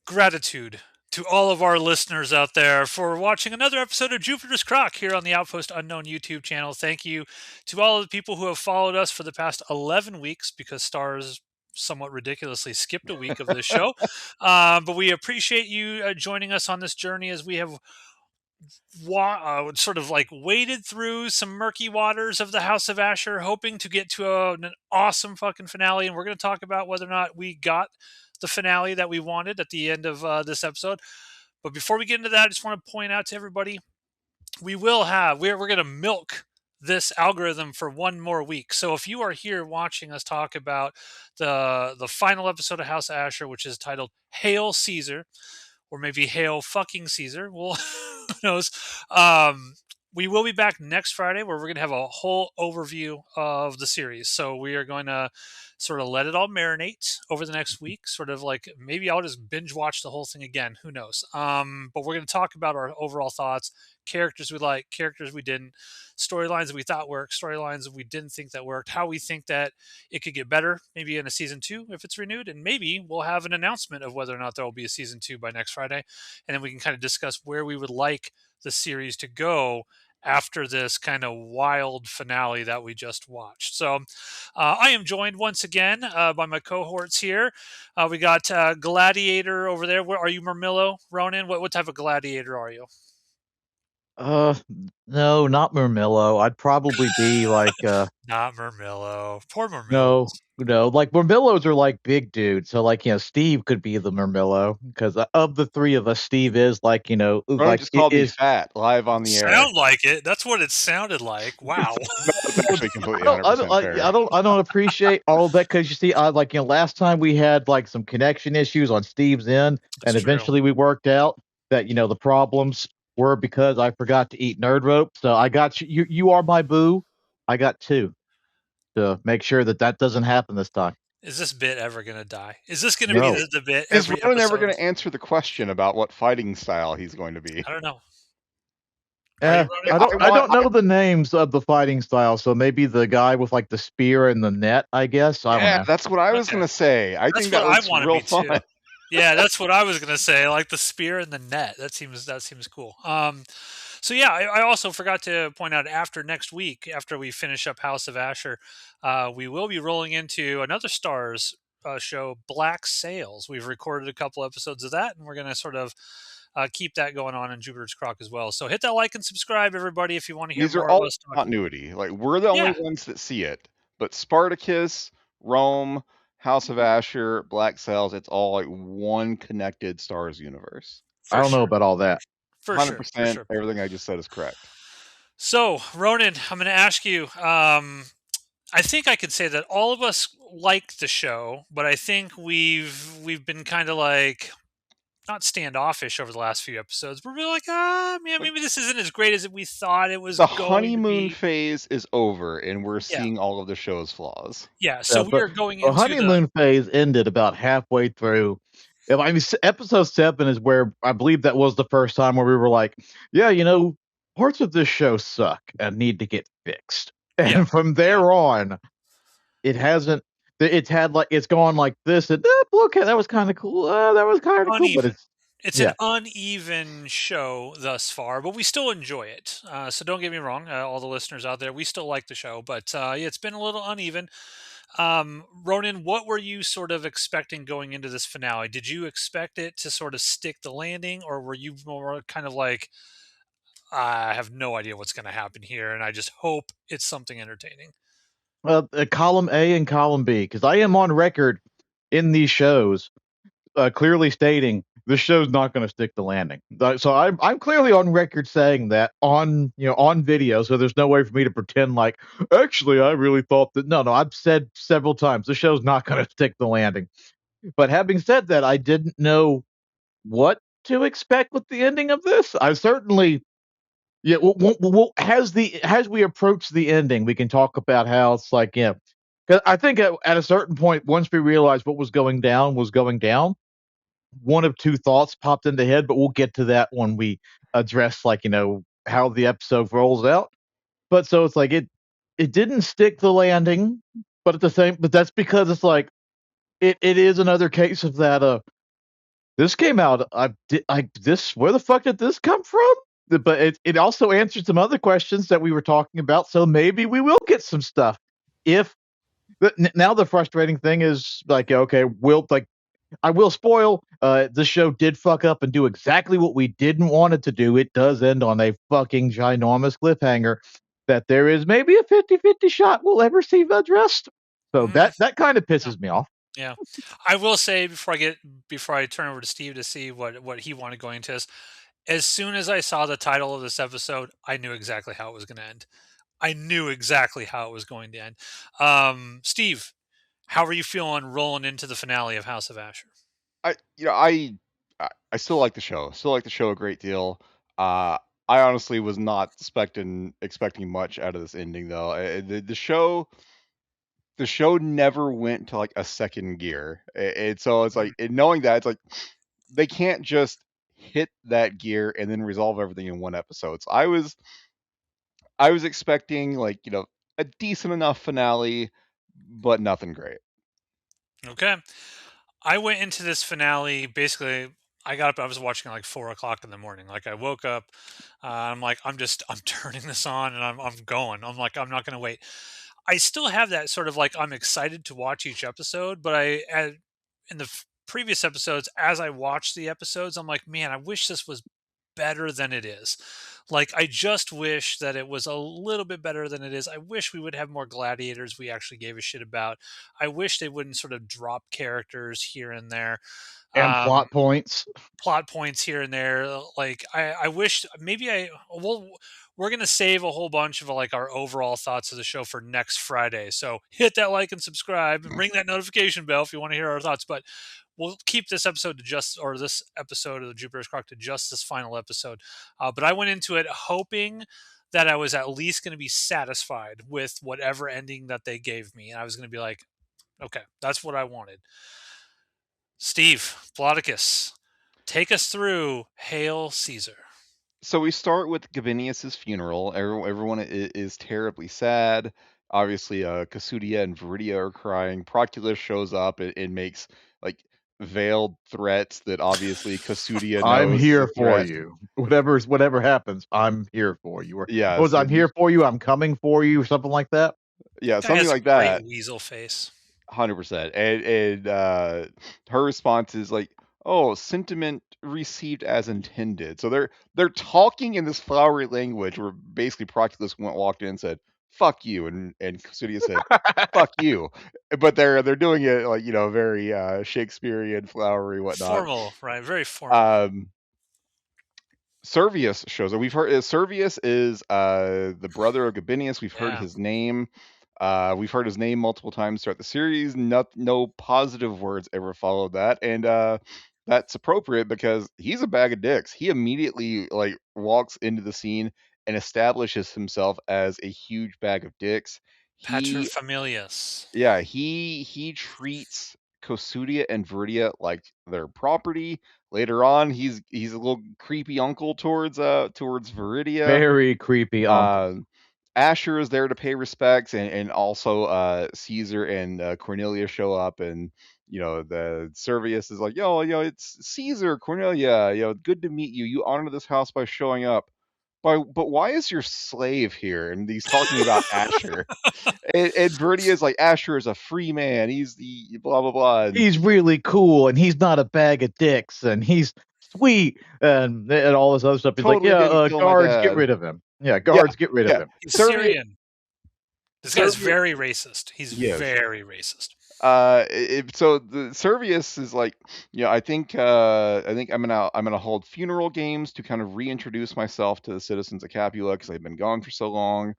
Gratitude to all of our listeners out there for watching another episode of Jupiter's Croc here on the Outpost Unknown YouTube channel. Thank you to all of the people who have followed us for the past 11 weeks because Stars somewhat ridiculously skipped a week of this show. But we appreciate you joining us on this journey as we have sort of like waded through some murky waters of the House of Ashur, hoping to get to an awesome fucking finale. And we're going to talk about whether or not we got the finale that we wanted at the end of this episode. But before we get into that, I just want to point out to everybody we're going to milk this algorithm for one more week. So if you are here watching us talk about the final episode of House of Ashur, which is titled Hail Caesar, or maybe Hail fucking Caesar. Well, who knows? We will be back next Friday where we're going to have a whole overview of the series. So we are going to sort of let it all marinate over the next week. Sort of like maybe I'll just binge watch the whole thing again. Who knows? But we're going to talk about our overall thoughts, characters we like, characters we didn't, storylines that we thought worked, storylines that we didn't think that worked, how we think that it could get better, maybe in a season 2 if it's renewed, and maybe we'll have an announcement of whether or not there will be a season 2 by next Friday, and then we can kind of discuss where we would like the series to go after this kind of wild finale that we just watched. So I am joined once again by my cohorts here. We got Gladiator over there. Where are you, Mermillo? Ronan? What type of gladiator are you? Uh, no, not Mermillo. I'd probably be like, Not Mermillo. Poor no, Mermillos. like Mermillos are like big dudes. So like, Steve could be the Mermillo because of the three of us, Steve is like, Ronan like just it called me is. fat live on the air. Sound like it. That's what it sounded like. Wow. No, that's Well, actually completely 100% fair. I don't appreciate all of that because you see, I like, last time we had like some connection issues on Steve's end, That's and true. eventually we worked out that the problems were because I forgot to eat nerd rope. So I got you. You are my boo. I got two to make sure that that doesn't happen this time. Is this bit ever going to die? Is this going to be No. the bit Is every Ronan ever episode? going to answer the question about what fighting style he's going to be? I don't know. Are you I, running? I I want. don't know the names of the fighting style, so maybe the guy with like the spear and the net, I guess. I don't Yeah, know. that's what I was Okay. going to say. I That's think what that I looks want to real be fun. too. Yeah, that's what I was gonna say. Like the spear and the net. That seems cool. So yeah, I also forgot to point out after next week, after we finish up House of Asher, we will be rolling into another Stars show, Black Sails. We've recorded a couple episodes of that, and we're gonna sort of keep that going on in Jupiter's Croc as well. So hit that like and subscribe, everybody, if you want to hear These are more of all us talk. continuity. Like we're the only Yeah, ones that see it, but Spartacus, Rome, House of Asher, Black Cells, it's all like one connected Stars universe. I for don't know sure, about all that. for sure, for 100%. sure. Everything I just said is correct. So, Ronan, I'm going to ask you. I think I could say that all of us like the show, but I think we've been kind of like not standoffish over the last few episodes. We're really like, man, Like maybe this isn't as great as we thought it was the going to honeymoon be. phase is over and we're Yeah, seeing all of the show's flaws. yeah. So Yeah, we but are going the into the honeymoon phase ended about halfway through. I mean, episode 7 is where I believe that was the first time where we were like, yeah, parts of this show suck and need to get fixed. yeah, And from yeah. there on, it hasn't. It's had like it's gone like this, and okay, that was kind of cool. That was kind of cool, but Uneven. it's It's an yeah. uneven show thus far, but we still enjoy it. So don't get me wrong, all the listeners out there, we still like the show, but yeah, it's been a little uneven. Ronan, what were you sort of expecting going into this finale? Did you expect it to sort of stick the landing, or were you more kind of like, I have no idea what's going to happen here, and I just hope it's something entertaining? Column A and column B, because I am on record in these shows clearly stating this show's not going to stick the landing. So I'm clearly on record saying that on on video. So there's no way for me to pretend like actually I really thought that. No, I've said several times the show's not going to stick the landing. But having said that, I didn't know what to expect with the ending of this. I certainly yeah. Well, as we approach the ending, we can talk about how it's like 'cause I think at a certain point, once we realized what was going down, one of two thoughts popped into head, but we'll get to that when we address like, how the episode rolls out. But so it's like it didn't stick the landing, but at the same but that's because it's like it is another case of that This came out. This. Where the fuck did this come from? But it also answered some other questions that we were talking about. So maybe we will get some stuff. If now the frustrating thing is like, okay, I will spoil. The show did fuck up and do exactly what we didn't want it to do. It does end on a fucking ginormous cliffhanger that there is maybe a 50-50 shot we'll ever see addressed. So Mm, that kind of yeah. pisses me off. Yeah, I will say before I turn over to Steve to see what he wanted going into this. As soon as I saw the title of this episode, I knew exactly how it was going to end. I knew exactly how it was going to end. Steve, how are you feeling rolling into the finale of House of Asher? I you know I still like the show. Still like the show a great deal. Uh, I honestly was not expecting much out of this ending though. The show never went to like a second gear. So it's Mm, like knowing that it's like they can't just hit that gear and then resolve everything in one episode. So I was expecting like a decent enough finale, but nothing great. okay. I went into this finale basically. I got up. I was watching at like 4 o'clock in the morning. Like I woke up. I'm like, I'm turning this on and I'm going. I'm like, I'm not going to wait. I still have that sort of like I'm excited to watch each episode, but in the previous episodes, as I watched the episodes, I'm like, man, I wish this was better than it is. Like, I just wish that it was a little bit better than it is. I wish we would have more gladiators we actually gave a shit about. I wish they wouldn't sort of drop characters here and there. And Um, plot points. Plot points here and there. Like I wish maybe we're gonna save a whole bunch of like our overall thoughts of the show for next Friday. So hit that like and subscribe and ring that notification bell if you want to hear our thoughts. But we'll keep this episode to this episode of the Jupiter's Croc to just this final episode. But I went into it hoping that I was at least going to be satisfied with whatever ending that they gave me, and I was going to be like, okay, that's what I wanted. Steve Spartacus, take us through Hail Caesar. So we start with Gabinius's funeral. Everyone is terribly sad. Obviously, Kasudia and Viridia are crying. Proculus shows up and makes like veiled threats that obviously Kasudia I'm knows is here a for threat. you. Whatever happens, I'm here for you. Or what Yes, was I'm here for you? I'm coming for you, or something like that. yeah, Guy something has a like great that. weasel face. 100%. And her response is like, "Oh, sentiment received as intended." So they're talking in this flowery language where basically Proculus walked in and said, "Fuck you," and Custodia said, "Fuck you," but they're doing it like very Shakespearean, flowery, whatnot. Formal, right? Very formal. Um, Servius shows up. We've heard Servius is the brother of Gabinius. We've heard Yeah. his name. We've heard his name multiple times throughout the series. No positive words ever followed that, and that's appropriate because he's a bag of dicks. He immediately like walks into the scene and establishes himself as a huge bag of dicks. Pater He familias. Yeah, he treats Kosudia and Viridia like their property. Later on, he's a little creepy uncle towards Viridia. Very creepy uncle. Uh, Ashur is there to pay respects, and also Caesar and Cornelia show up, and the Servius is like, yo, it's Caesar, Cornelia, good to meet you. You honor this house by showing up. But why is your slave here? And he's talking about Ashur. And Verdi is like, Ashur is a free man. He's the blah blah blah. And He's really cool, and he's not a bag of dicks, and he's sweet, and all this other stuff. He's like, totally yeah, didn't kill my guards, get dad. rid of him. Yeah, Yeah, guards, get rid of yeah. him. He's Servius, Syrian. This guy's Servius, very racist. He's yes. very racist. So the Servius is like, I think I'm gonna hold funeral games to kind of reintroduce myself to the citizens of Capua because I've been gone for so long.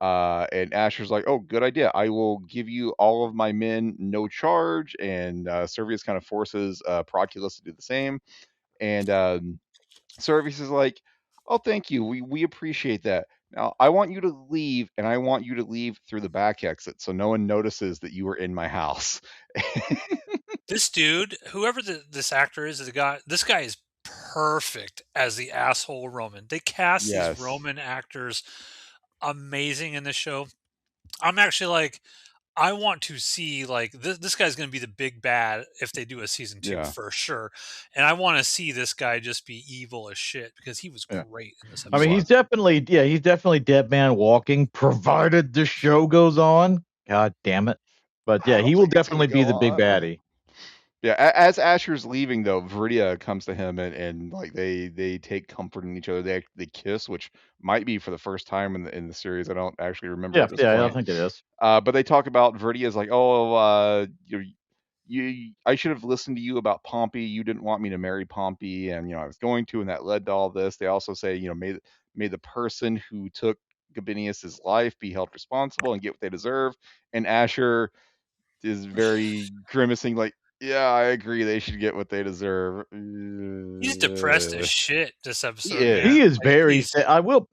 And Asher's like, oh, good idea. I will give you all of my men, no charge. And Servius kind of forces Proculus to do the same. And Servius is like, oh, thank you. We appreciate that. Now I want you to leave, and I want you to leave through the back exit so no one notices that you were in my house. This dude, whoever this actor is, this guy is perfect as the asshole Roman. They cast these Yes. Roman actors amazing in this show. I'm actually like, I want to see like this guy's going to be the big bad if they do a season 2 Yeah. for sure, and I want to see this guy just be evil as shit because he was Yeah. great in this I mean, episode. he's definitely dead man walking, provided the show goes on. God damn it! But I yeah, don't he will think it's gonna definitely be go the big on. baddie. Yeah, as Asher's leaving though, Viridia comes to him and like they take comfort in each other. They kiss, which might be for the first time in the series. I don't actually remember Yeah, at this yeah, I point. think it is. But they talk about Viridia's like, oh, I should have listened to you about Pompey. You didn't want me to marry Pompey, and I was going to, and that led to all this. They also say, may the person who took Gabinius's life be held responsible and get what they deserve. And Asher is very grimacing, like, yeah, I agree. They should get what they deserve. He's depressed as shit this He episode, man. He is Like very. he's I will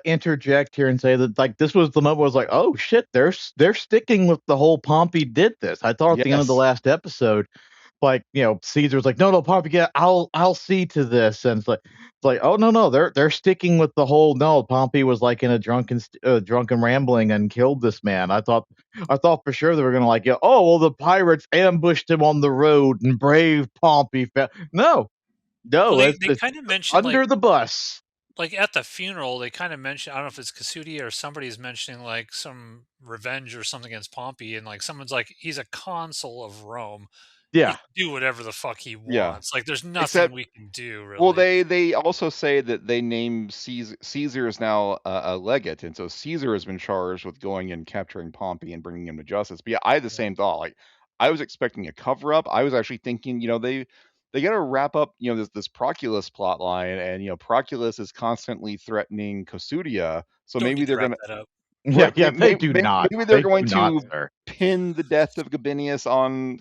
interject here and say that like this was the moment where I was like, oh shit, they're sticking with the whole Pompey did this. I thought at the end of the Yes. last episode, like Caesar's like, no, Pompey, yeah, I'll see to this, and it's like, oh no, they're sticking with the whole no. Pompey was like in a drunken rambling and killed this man. I thought for sure they were gonna like, oh well, the pirates ambushed him on the road and brave Pompey. No, well, no, they it's kind of mentioned under the bus. like at the funeral, they kind of mentioned, I don't know if it's Casudi or somebody's mentioning like some revenge or something against Pompey, and like someone's like, he's a consul of Rome. He Yeah, can do whatever the fuck he Yeah. wants. Like there's nothing Except, we can do well, really. they also say that they name Caesar is now a legate, and so Caesar has been charged with going and capturing Pompey and bringing him to justice. But yeah, I had the Yeah. same thought. Like, I was expecting a cover up. I was actually thinking, they got to wrap up, this Proculus plot line, and Proculus is constantly threatening Cosudia. So Don't maybe need to they're wrap gonna that up. yeah, right, yeah. They do not. maybe they're They going do not, to sir. pin the death of Gabinius on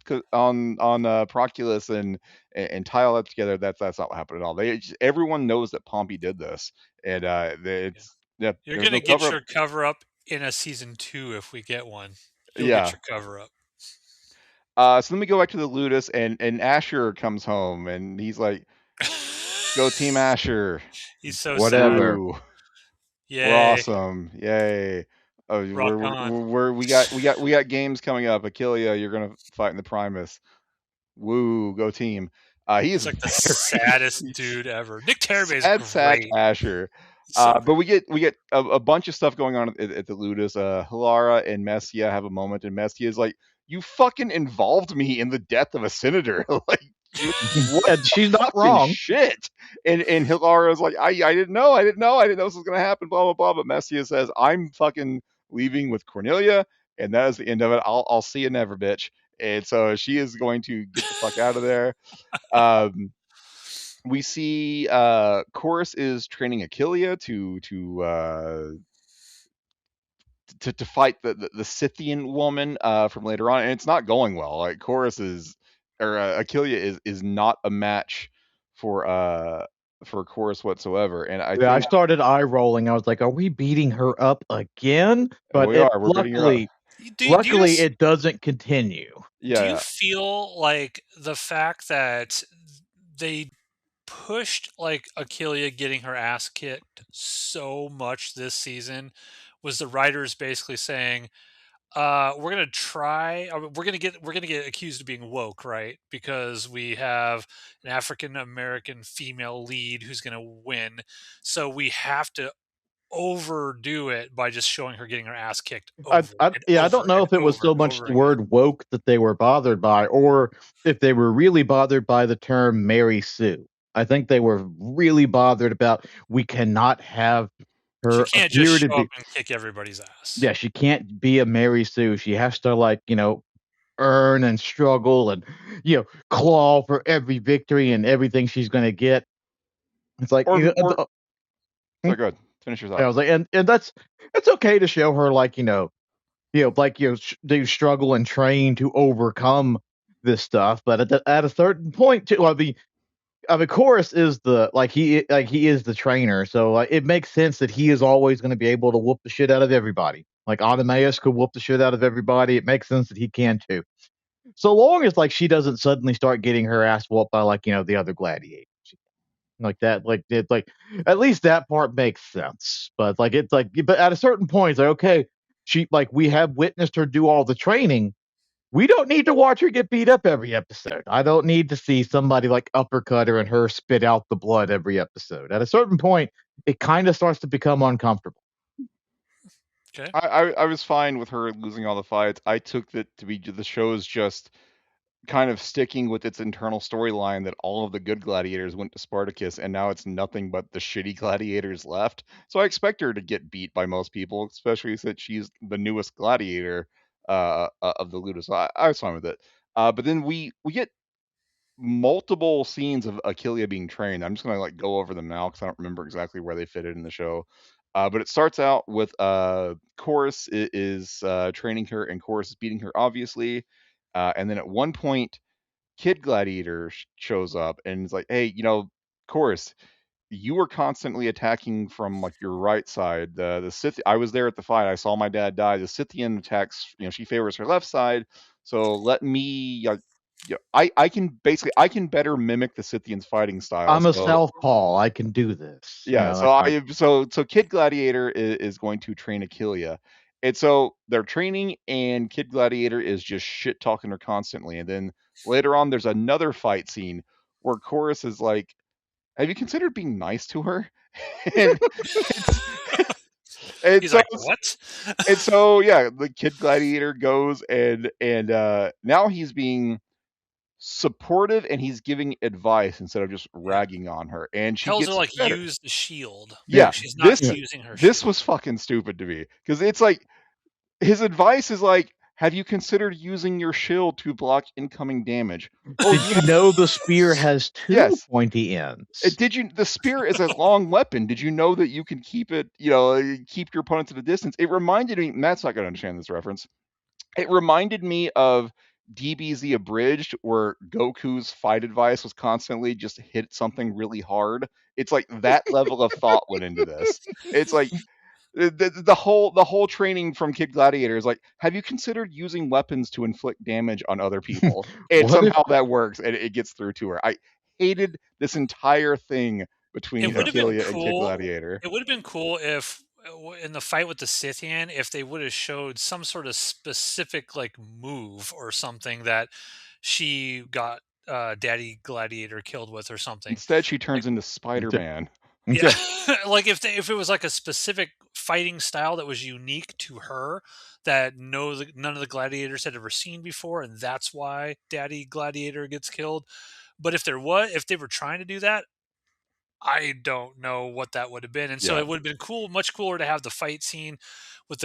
Proculus and tie all that together. That's not what happened at all. Everyone knows that Pompey did this, and Yeah. You're there's gonna no cover get up. your cover up in a season 2 if we get one. You'll get Yeah. your cover up. So let me go back to the Ludus, and Ashur comes home, and he's like, "Go Team Ashur! He's so sad. Whatever. Woo! We're Yay. awesome! Yay! Oh, Rock on. we got games coming up. Achillea, you're gonna fight in the Primus. Woo! Go team! He is He's like the very saddest dude ever. Nick Terabay is sad sack great. Asher. He's so But great. we get a bunch of stuff going on at the Ludus. Hilara and Messia have a moment, and Messia is like, "You fucking involved me in the death of a senator." Like, what And she's not fucking wrong. shit? And Hilara is like, I didn't know, I didn't know this was gonna happen. Blah blah blah. But Messia says, "I'm fucking leaving with Cornelia, and that is the end of it. I'll see you never, bitch." And so she is going to get the fuck out of there. Um, we see Chorus is training Achillea to fight the Scythian woman from later on, and it's not going well. Like Chorus is or Achillea is not a match for Chorus whatsoever, and I Yeah, I think started eye rolling. I was like, "Are we beating her up again?" But we're beating her up. Do you just it doesn't continue. do you Yeah, feel like the fact that they pushed like Achilea getting her ass kicked so much this season was the writers basically saying, we're gonna try. We're gonna get accused of being woke, right? Because we have an African American female lead who's gonna win, so we have to overdo it by just showing her getting her ass kicked over and I don't over know and if it was over so and much over the again. word woke that they were bothered by, or if they were really bothered by the term Mary Sue. I think they were really bothered about we cannot have She her can't just appear to show up be. and kick everybody's ass. Yeah, she can't be a Mary Sue. She has to like earn and struggle and claw for every victory and everything she's going to get. It's like or hmm? so good. Finish your I thought. was like, and that's it's okay to show her like they struggle and train to overcome this stuff, but at a certain point too, Chorus is the he is the trainer, so it makes sense that he is always going to be able to whoop the shit out of everybody. Like Automaeus could whoop the shit out of everybody. It makes sense that he can too. So long as like she doesn't suddenly start getting her ass whooped by like the other gladiators like that, like at least that part makes sense. But like it's like, but at a certain point, it's like okay, we have witnessed her do all the training. We don't need to watch her get beat up every episode. I don't need to see somebody like uppercut her and her spit out the blood every episode. At a certain point, it kind of starts to become uncomfortable. Okay. I was fine with her losing all the fights. I took that to be the show's just kind of sticking with its internal storyline that all of the good gladiators went to Spartacus, and now it's nothing but the shitty gladiators left. So I expect her to get beat by most people, especially since she's the newest gladiator of the Ludus. So I was fine with it. But then we get multiple scenes of Achilea being trained. I'm just gonna like go over them now because I don't remember exactly where they fit it in the show. But it starts out with Chorus is training her, and Chorus is beating her, obviously. And then at one point, Kid Gladiator shows up and is like, "Hey, Chorus, you were constantly attacking from like your right side. The Scyth. I was there at the fight. I saw my dad die. The Scythian attacks. She favors her left side. So let me. I can better mimic the Scythians' fighting style. I'm a So southpaw. I can do this. yeah. So so Kid Gladiator is going to train Achillea. And so they're training, and Kid Gladiator is just shit talking her constantly. And then later on, there's another fight scene where Chorus is like, have you considered being nice to her? and it's, and He's so like, what? and so yeah, the Kid Gladiator goes and now he's being supportive and he's giving advice instead of just Yeah. ragging on her, and she Tells her gets like better. use the shield. Yeah, Like, she's not this using her this shield. was fucking stupid to me because it's like his advice is like, have you considered using your shield to block incoming damage? Oh, Did you know the spear has two yes. pointy ends? Did you? The spear is a long weapon. Did you know that you can keep it? Keep your opponent at a distance. It reminded me. Matt's not going to understand this reference. It reminded me of DBZ Abridged, where Goku's fight advice was constantly just hit something really hard. It's like that level of thought went into this. It's like the whole training from Kid Gladiator is like, have you considered using weapons to inflict damage on other people? And What if somehow that works, and it gets through to her. I hated this entire thing between It would have been Achillea and Kid cool. Gladiator. It would have been cool if in the fight with the Scythian, if they would have showed some sort of specific like move or something that she got Daddy Gladiator killed with or something. Instead, she Like, turns into Spider-Man. yeah, like if it was like a specific fighting style that was unique to her that none of the gladiators had ever seen before, and that's why Daddy Gladiator gets killed. But if they were trying to do that, I don't know what that would have been. And so Yeah. it would have been cool, much cooler to have the fight scene with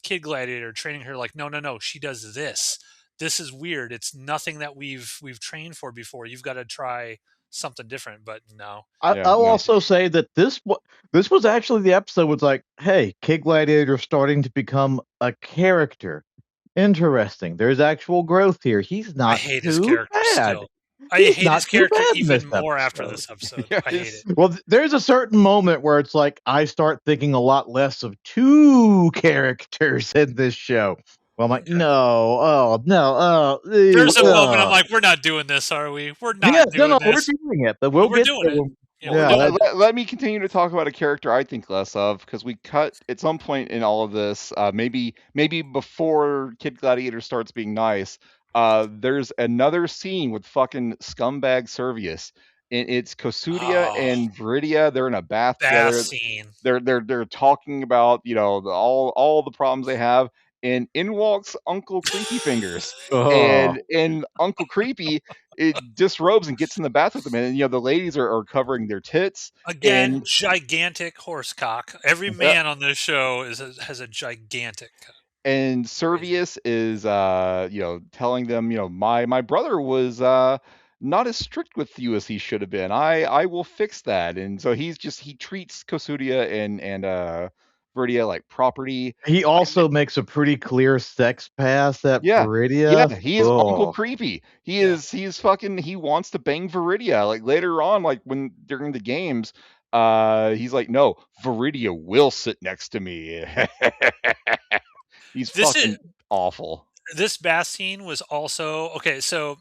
Kid Gladiator training her like, no, no, no, she does this. This is weird. It's nothing that we've trained for before. You've got to try something different. But no. Yeah, I'll no. also say that this was actually the episode was like, hey, Kid Gladiator starting to become a character. Interesting. There's actual growth here. He's I not hate his too character bad. still. I He's hate not his too character bad in this even more after episode. this episode. Yeah, I hate it. Well, there's a certain moment where it's like I start thinking a lot less of two characters in this show. Well, I'm like, Okay. no, oh no, There's a moment I'm like, we're not doing this, are we? We're yeah, not no, doing we're this. doing it, but But we'll we're get doing there. it. Yeah, we're Yeah, doing it. let me continue to talk about a character I think less of, because we cut at some point in all of this, maybe before Kid Gladiator starts being nice. There's another scene with fucking scumbag Servius, and it's Kosudia Oh, and Viridia. They're in a bath bath together. scene. They're talking about all the problems they have, and in walks Uncle Creepy Fingers, oh, and Uncle Creepy it disrobes and gets in the bath with them, and the ladies are covering their tits, Again, and gigantic horse cock. Every uh, man on this show has a gigantic. and Crazy. Servius is telling them, my brother was not as strict with you as he should have been. I will fix that. And so he treats Kosudia and Verdia like property. he also makes a pretty clear sex pass at Yeah. Yeah, Viridia. he is Uncle Oh, Creepy. Yeah. He's fucking, he wants to bang Viridia. Like later on, like when during the games, he's like, no, Viridia will sit next to me. He's This is fucking awful. this bath scene was also okay. So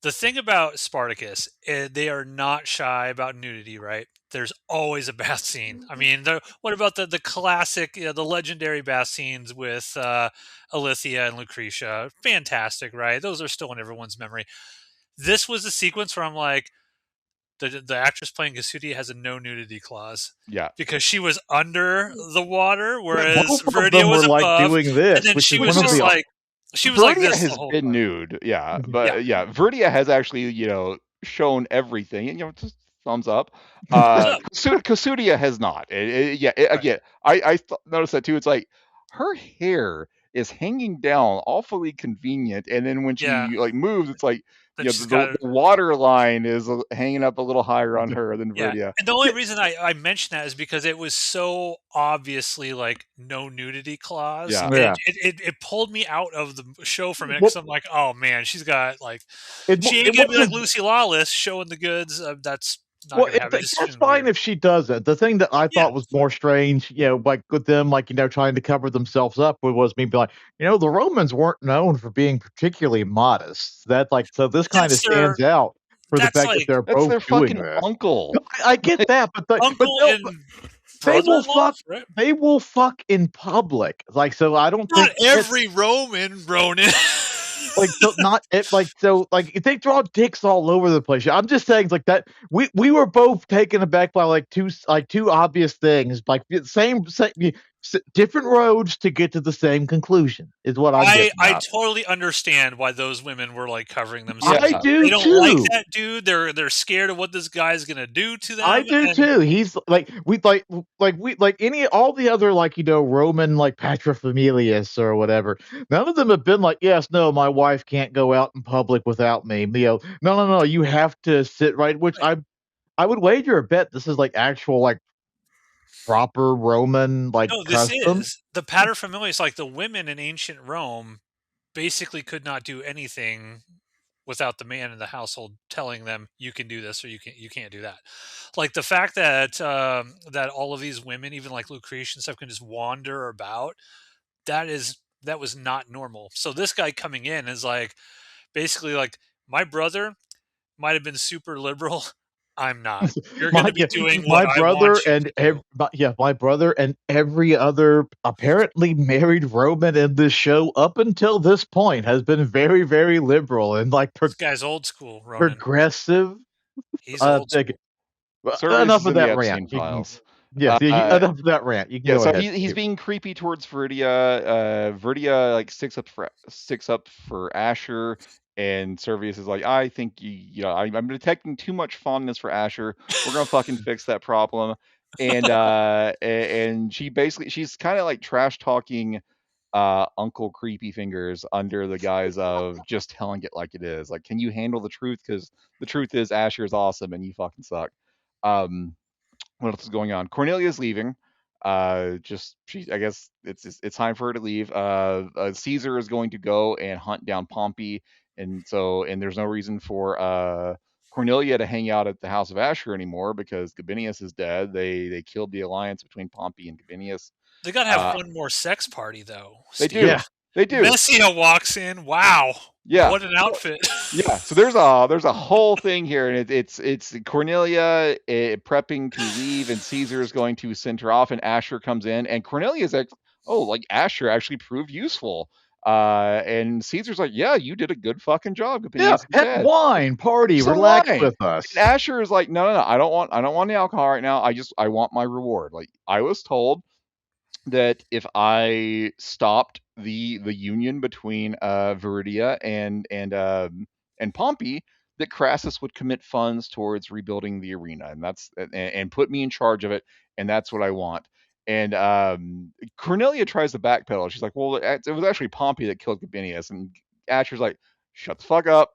The thing about Spartacus, they are not shy about nudity, right? There's always a bath scene. I mean, what about the classic, the legendary bath scenes with Alithea and Lucretia? Fantastic, right? Those are still in everyone's memory. This was a sequence where I'm like, the actress playing Gasudia has a no nudity clause. Yeah. Because she was under the water, Yeah, whereas both of Viridia them was were like above, doing and this, then which she is was one of just the like, Verdia this the has whole been time. nude, yeah, Mhm. but Yeah. Verdia has actually, shown everything, and just thumbs up. Thumbs up. Kasudia has not. Right. Again, noticed that too. It's like her hair is hanging down awfully convenient, and then when Yeah. she like moves, it's like Then she's the got water line is hanging up a little higher on her than yeah. Verdia. And the only reason I mentioned that is because it was so obviously like no nudity clause. Yeah. Yeah. It pulled me out of the show for a minute Well, because I'm like, oh man, she's got like, it she ain't it gonna be like wasn't. Lucy Lawless showing the goods. That's not Well, gonna happen. It's that's just fine weird. if she does it. The thing that I Yeah. thought was more strange, like with them, like trying to cover themselves up, was me be like, the Romans weren't known for being particularly modest. That so this kind of That's their. stands out for the That's fact that like they're That's both their doing fucking this. uncle. I get that, but uncle no, and they will brother-in-law, fuck. right? They will fuck in public. So I don't Not think it's every Ronin. so not it if they draw dicks all over the place. I'm just saying like that we were both taken aback by two obvious things, like same different roads to get to the same conclusion is what I'm getting I out. totally understand why those women were like covering themselves I Yeah. up. They do don't like too. that dude. They're scared of what this guy's gonna do to I them. do And too. He's we any all the other Roman paterfamilias or whatever. None of them have been like, yes, no, my wife can't go out in public without me. No, no, no, you have to sit right. Which I would wager a bet this is actual proper Roman no, this custom. is the paterfamilias. Like the women in ancient Rome basically could not do anything without the man in the household telling them you can do this or you can't do that. Like the fact that that all of these women, even like Lucretia and stuff, can just wander about. That was not normal. So this guy coming in is like basically like my brother might have been super liberal. I'm not. You're going My to be yeah, doing what my I want brother you and to do. my brother and every other apparently married Roman in this show up until this point has been very, very liberal and This guy's old school, Ronan. progressive. He's old Thinking. school. Service Enough is of in the that rant. Epstein You can, files. yes, Uh, enough of that rant. You can Yeah, go so ahead. he's being creepy towards Verdia. Verdia like sticks up for Ashur, and Servius is like, I think I'm detecting too much fondness for Ashur. We're gonna fucking fix that problem. And she's kind of like trash talking Uncle Creepy Fingers under the guise of just telling it like it is. Like, can you handle the truth? Because the truth is Ashur is awesome and you fucking suck. Um, what else is going on? Cornelia's leaving. Just I guess it's time for her to leave. Caesar is going to go and hunt down Pompey, and there's no reason for Cornelia to hang out at the house of Ashur anymore because Gabinius is dead. They killed the alliance between Pompey and Gabinius. They got to have Uh, one more sex party, though, they do, Yeah. Steve. they do. Messia walks in. Wow. Yeah. What an outfit. Yeah, so there's a whole thing here, and it's Cornelia prepping to leave, and Caesar is going to send her off, and Ashur comes in, and Cornelia's like, oh, like Ashur actually proved useful, and Caesar's like, yeah, you did a good fucking job. Yeah, Gabinius is have dead. wine, party, Some relax wine. with us. And Ashur is like, no, no, no, I don't want the alcohol right now. I want my reward. Like I was told that if I stopped the union between Viridia and Pompey, that Crassus would commit funds towards rebuilding the arena, and put me in charge of it, and that's what I want. And Cornelia tries to backpedal. She's like, "Well, it was actually Pompey that killed Gabinius," and Asher's like, "Shut the fuck up!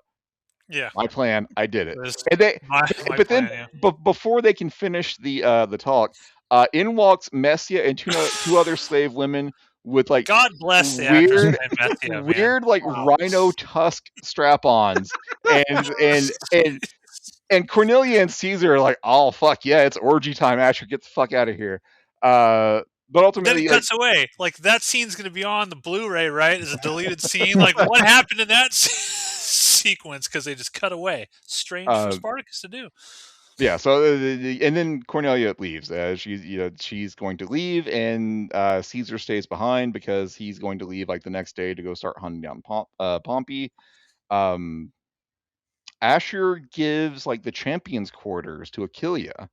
Yeah. My plan, I did it." This And they, my but then, plan, yeah. before they can finish the talk, in walks Messia and two other slave women with like God bless the actress weird, playing Messia, man. weird like Wow. rhino tusk strap-ons, and Cornelia and Caesar are like, "Oh fuck yeah, it's orgy time! Asher, get the fuck out of here!" But Then ultimately, it cuts away. Like that scene's going to be on the Blu-ray, right? As a deleted scene. Like what happened in that scene? sequence because they just cut away. Strange for Spartacus to do. Yeah. So and then Cornelia leaves. She's going to leave, and Caesar stays behind because he's going to leave like the next day to go start hunting down Pompey. Um, Ashur gives like the champions' quarters to Achilea,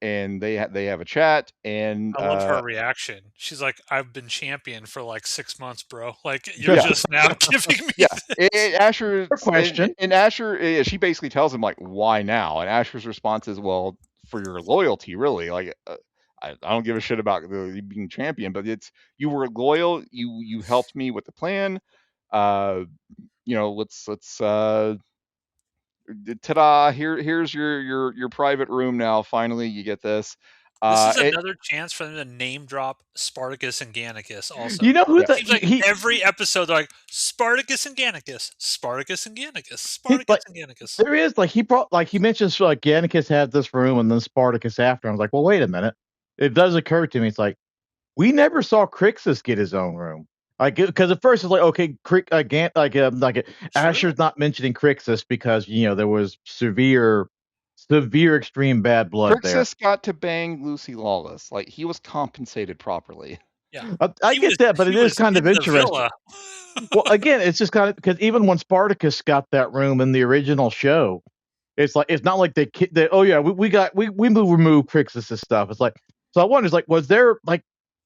and they have a chat. And I love her reaction. She's like, "I've been champion for like 6 months, bro. Like you're just now giving me this." Ashur question. and Ashur, she basically tells him like, "Why now?" And Ashur's response is, "Well, for your loyalty, really. Like, I don't give a shit about you being champion, but it's you were loyal. You helped me with the plan. Let's ta-da! Here's your private room now. Finally, you get this." This is another chance for them to name drop Spartacus and Gannicus. Also, You know who it seems like every episode they're like Spartacus and Gannicus, Spartacus and Gannicus, Spartacus and Gannicus. There is he mentions like Gannicus had this room and then Spartacus after. I was like, well, wait a minute. It does occur to me. It's like we never saw Crixus get his own room. Like, because at first it's like, okay, Ashur's not mentioning Crixus because there was severe extreme bad blood there. Crixus got to bang Lucy Lawless. Like, he was compensated properly. Yeah, I get that, but it is kind of interesting. Well, again, it's just kind of because even when Spartacus got that room in the original show, it's like it's not like they oh yeah, we remove Crixus's stuff. It's like, so I wonder, like, was there like,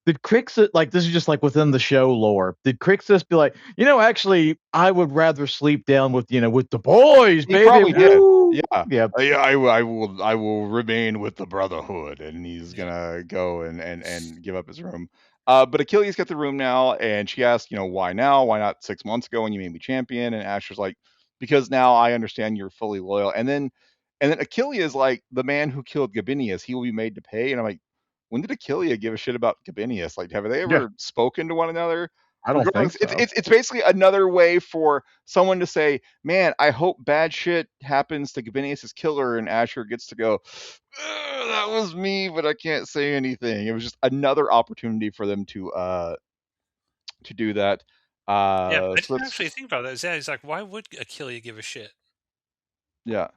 did Crixus, like, this is just like within the show lore, did Crixus be like, actually I would rather sleep down with with the boys, baby? He probably did. Yeah. I will remain with the Brotherhood, and he's gonna go and give up his room. But Achilles got the room now, and she asked, why now? Why not 6 months ago when you made me champion? And Asher's like, because now I understand you're fully loyal. And then Achilles is like, the man who killed Gabinius, he will be made to pay. And I'm like, when did Achilles give a shit about Gabinius? Like, have they ever spoken to one another? I don't think so. It's basically another way for someone to say, man, I hope bad shit happens to Gabinius' killer, and Ashur gets to go, that was me, but I can't say anything. It was just another opportunity for them to do that. I didn't actually think about that. He's like, why would Achilles give a shit? Yeah.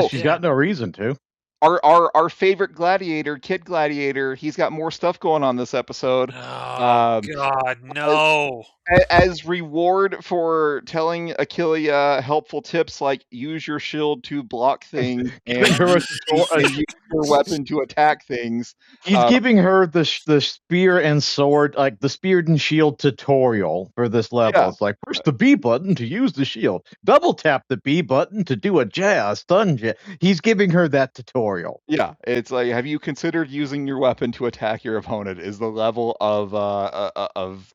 She's got no reason to. Our favorite gladiator, Kid Gladiator, he's got more stuff going on this episode. Oh God, no! As reward for telling Achilea helpful tips like use your shield to block things and use your weapon to attack things. He's giving her the spear and sword, like the spear and shield tutorial for this level. Yeah. It's like, push the B button to use the shield. Double tap the B button to do a stun jet. He's giving her that tutorial. Yeah, it's like, have you considered using your weapon to attack your opponent? Is the level of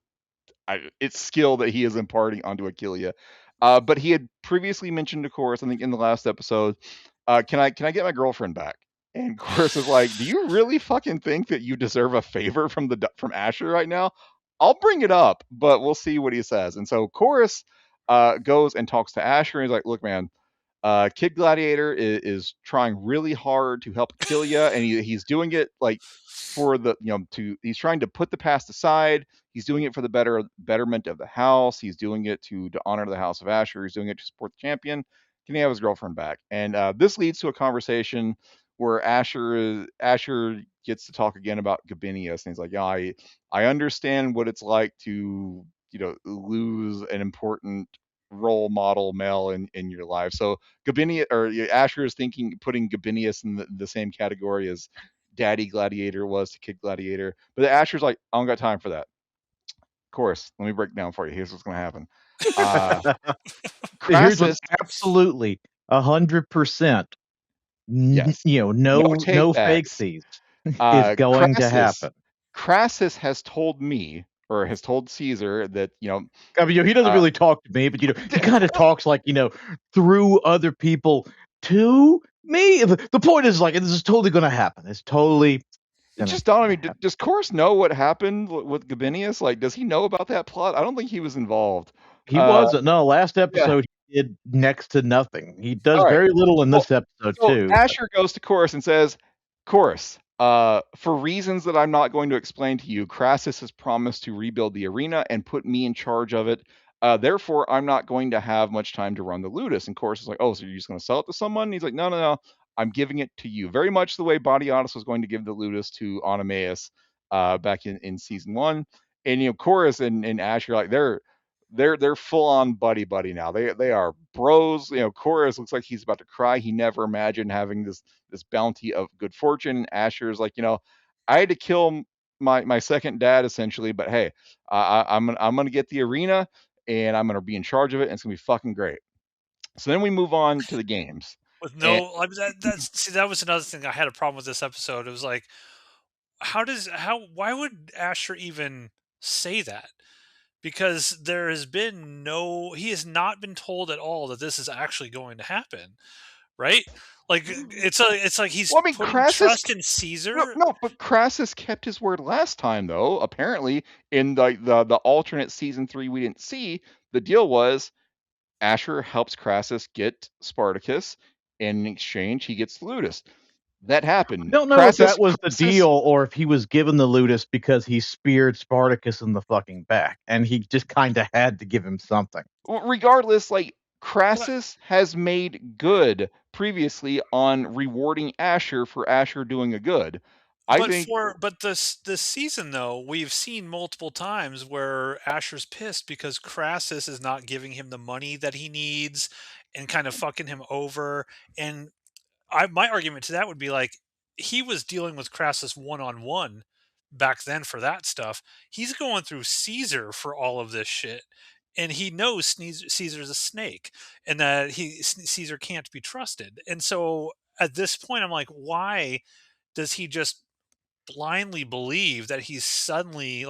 its skill that he is imparting onto Achilea. But he had previously mentioned to Chorus, I think in the last episode, can I get my girlfriend back? And Chorus is like, do you really fucking think that you deserve a favor from Ashur right now? I'll bring it up, but we'll see what he says. And so Chorus goes and talks to Ashur, and he's like, look, man, Kid Gladiator is trying really hard to help Achilea, and he's doing it like for the he's trying to put the past aside. He's doing it for the betterment of the house. He's doing it to honor the house of Ashur. He's doing it to support the champion. Can he have his girlfriend back? And this leads to a conversation where Ashur gets to talk again about Gabinius, and he's like, yeah, I understand what it's like to lose an important role model male in your life. So Gabinius, or Ashur is putting Gabinius in the same category as Daddy Gladiator was to Kid Gladiator. But Ashur's like, I don't got time for that. Of course, let me break down for you. Here's what's going to happen. Crassus, absolutely 100%. Yes. No fake seeds is going to happen. Crassus has told me, or has told Caesar, that I mean, he doesn't really talk to me, but he kind of talks like through other people to me. The point is, like, this is totally going to happen. It's totally. It just dawned on me. Does Chorus know what happened with Gabinius? Like, does he know about that plot? I don't think he was involved. He wasn't. No, last episode he did next to nothing. He does very little in this episode too. Ashur goes to Chorus and says, Chorus, for reasons that I'm not going to explain to you, Crassus has promised to rebuild the arena and put me in charge of it. Therefore, I'm not going to have much time to run the Ludus. And Chorus is like, oh, so you're just going to sell it to someone? And he's like, no, no, no. I'm giving it to you. Very much the way Badiatus was going to give the Ludus to Onomaus back in season 1. And Chorus and Ash are like they're full on buddy now. They are bros. Chorus looks like he's about to cry. He never imagined having this bounty of good fortune. And Asher's like, I had to kill my second dad essentially, but hey, I'm gonna get the arena and I'm gonna be in charge of it, and it's gonna be fucking great. So then we move on to the games. With And no, I mean, that was another thing I had a problem with this episode. It was like, why would Asher even say that? Because he has not been told at all that this is actually going to happen, right? Like it's like he's well, I mean, putting Crassus. trust in No, Caesar. no, but Crassus kept his word last time, though. Apparently, in the alternate season 3 we didn't see, the deal was Ashur helps Crassus get Spartacus, and in exchange, he gets Ludus. That happened. I don't know if Crassus, that was the deal or if he was given the Ludus because he speared Spartacus in the fucking back, and he just kind of had to give him something. Regardless, like Crassus has made good previously on rewarding Ashur for Ashur doing a good. But this season though, we've seen multiple times where Asher's pissed because Crassus is not giving him the money that he needs and kind of fucking him over. And my argument to that would be like, he was dealing with Crassus one-on-one back then for that stuff. He's going through Caesar for all of this shit. And he knows Caesar's a snake and that Caesar can't be trusted. And so at this point, I'm like, why does he just blindly believe that he's suddenly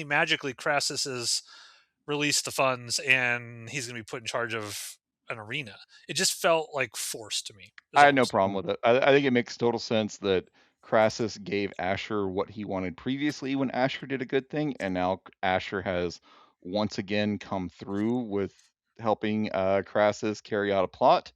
magically Crassus has released the funds and he's going to be put in charge of an arena? It just felt like forced to me. I had no problem with it. I think it makes total sense that Crassus gave Ashur what he wanted previously when Ashur did a good thing, and now Ashur has once again come through with helping Crassus carry out a plot.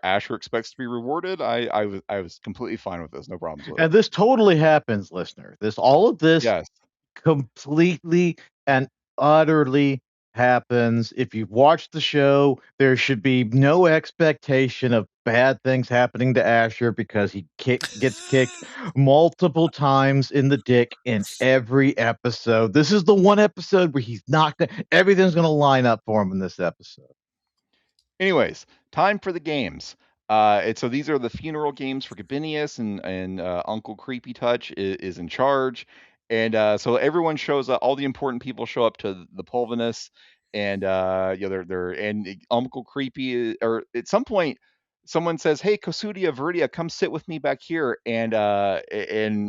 Ashur expects to be rewarded. I was completely fine with this, no problems with it. And this totally happens, listener. All of this Yes. completely and utterly happens. If you've watched the show, there should be no expectation of bad things happening to Asher because he gets kicked multiple times in the dick in every episode. This is the one episode where he's not everything's going to line up for him in this episode. Anyways, time for the games. So these are the funeral games for Gabinius, and Uncle Creepy Touch is in charge. And so everyone shows up. All the important people show up to the Pulvinus, and they're and Uncle Creepy, or at some point, someone says, "Hey, Kosudia, Viridia, come sit with me back here." And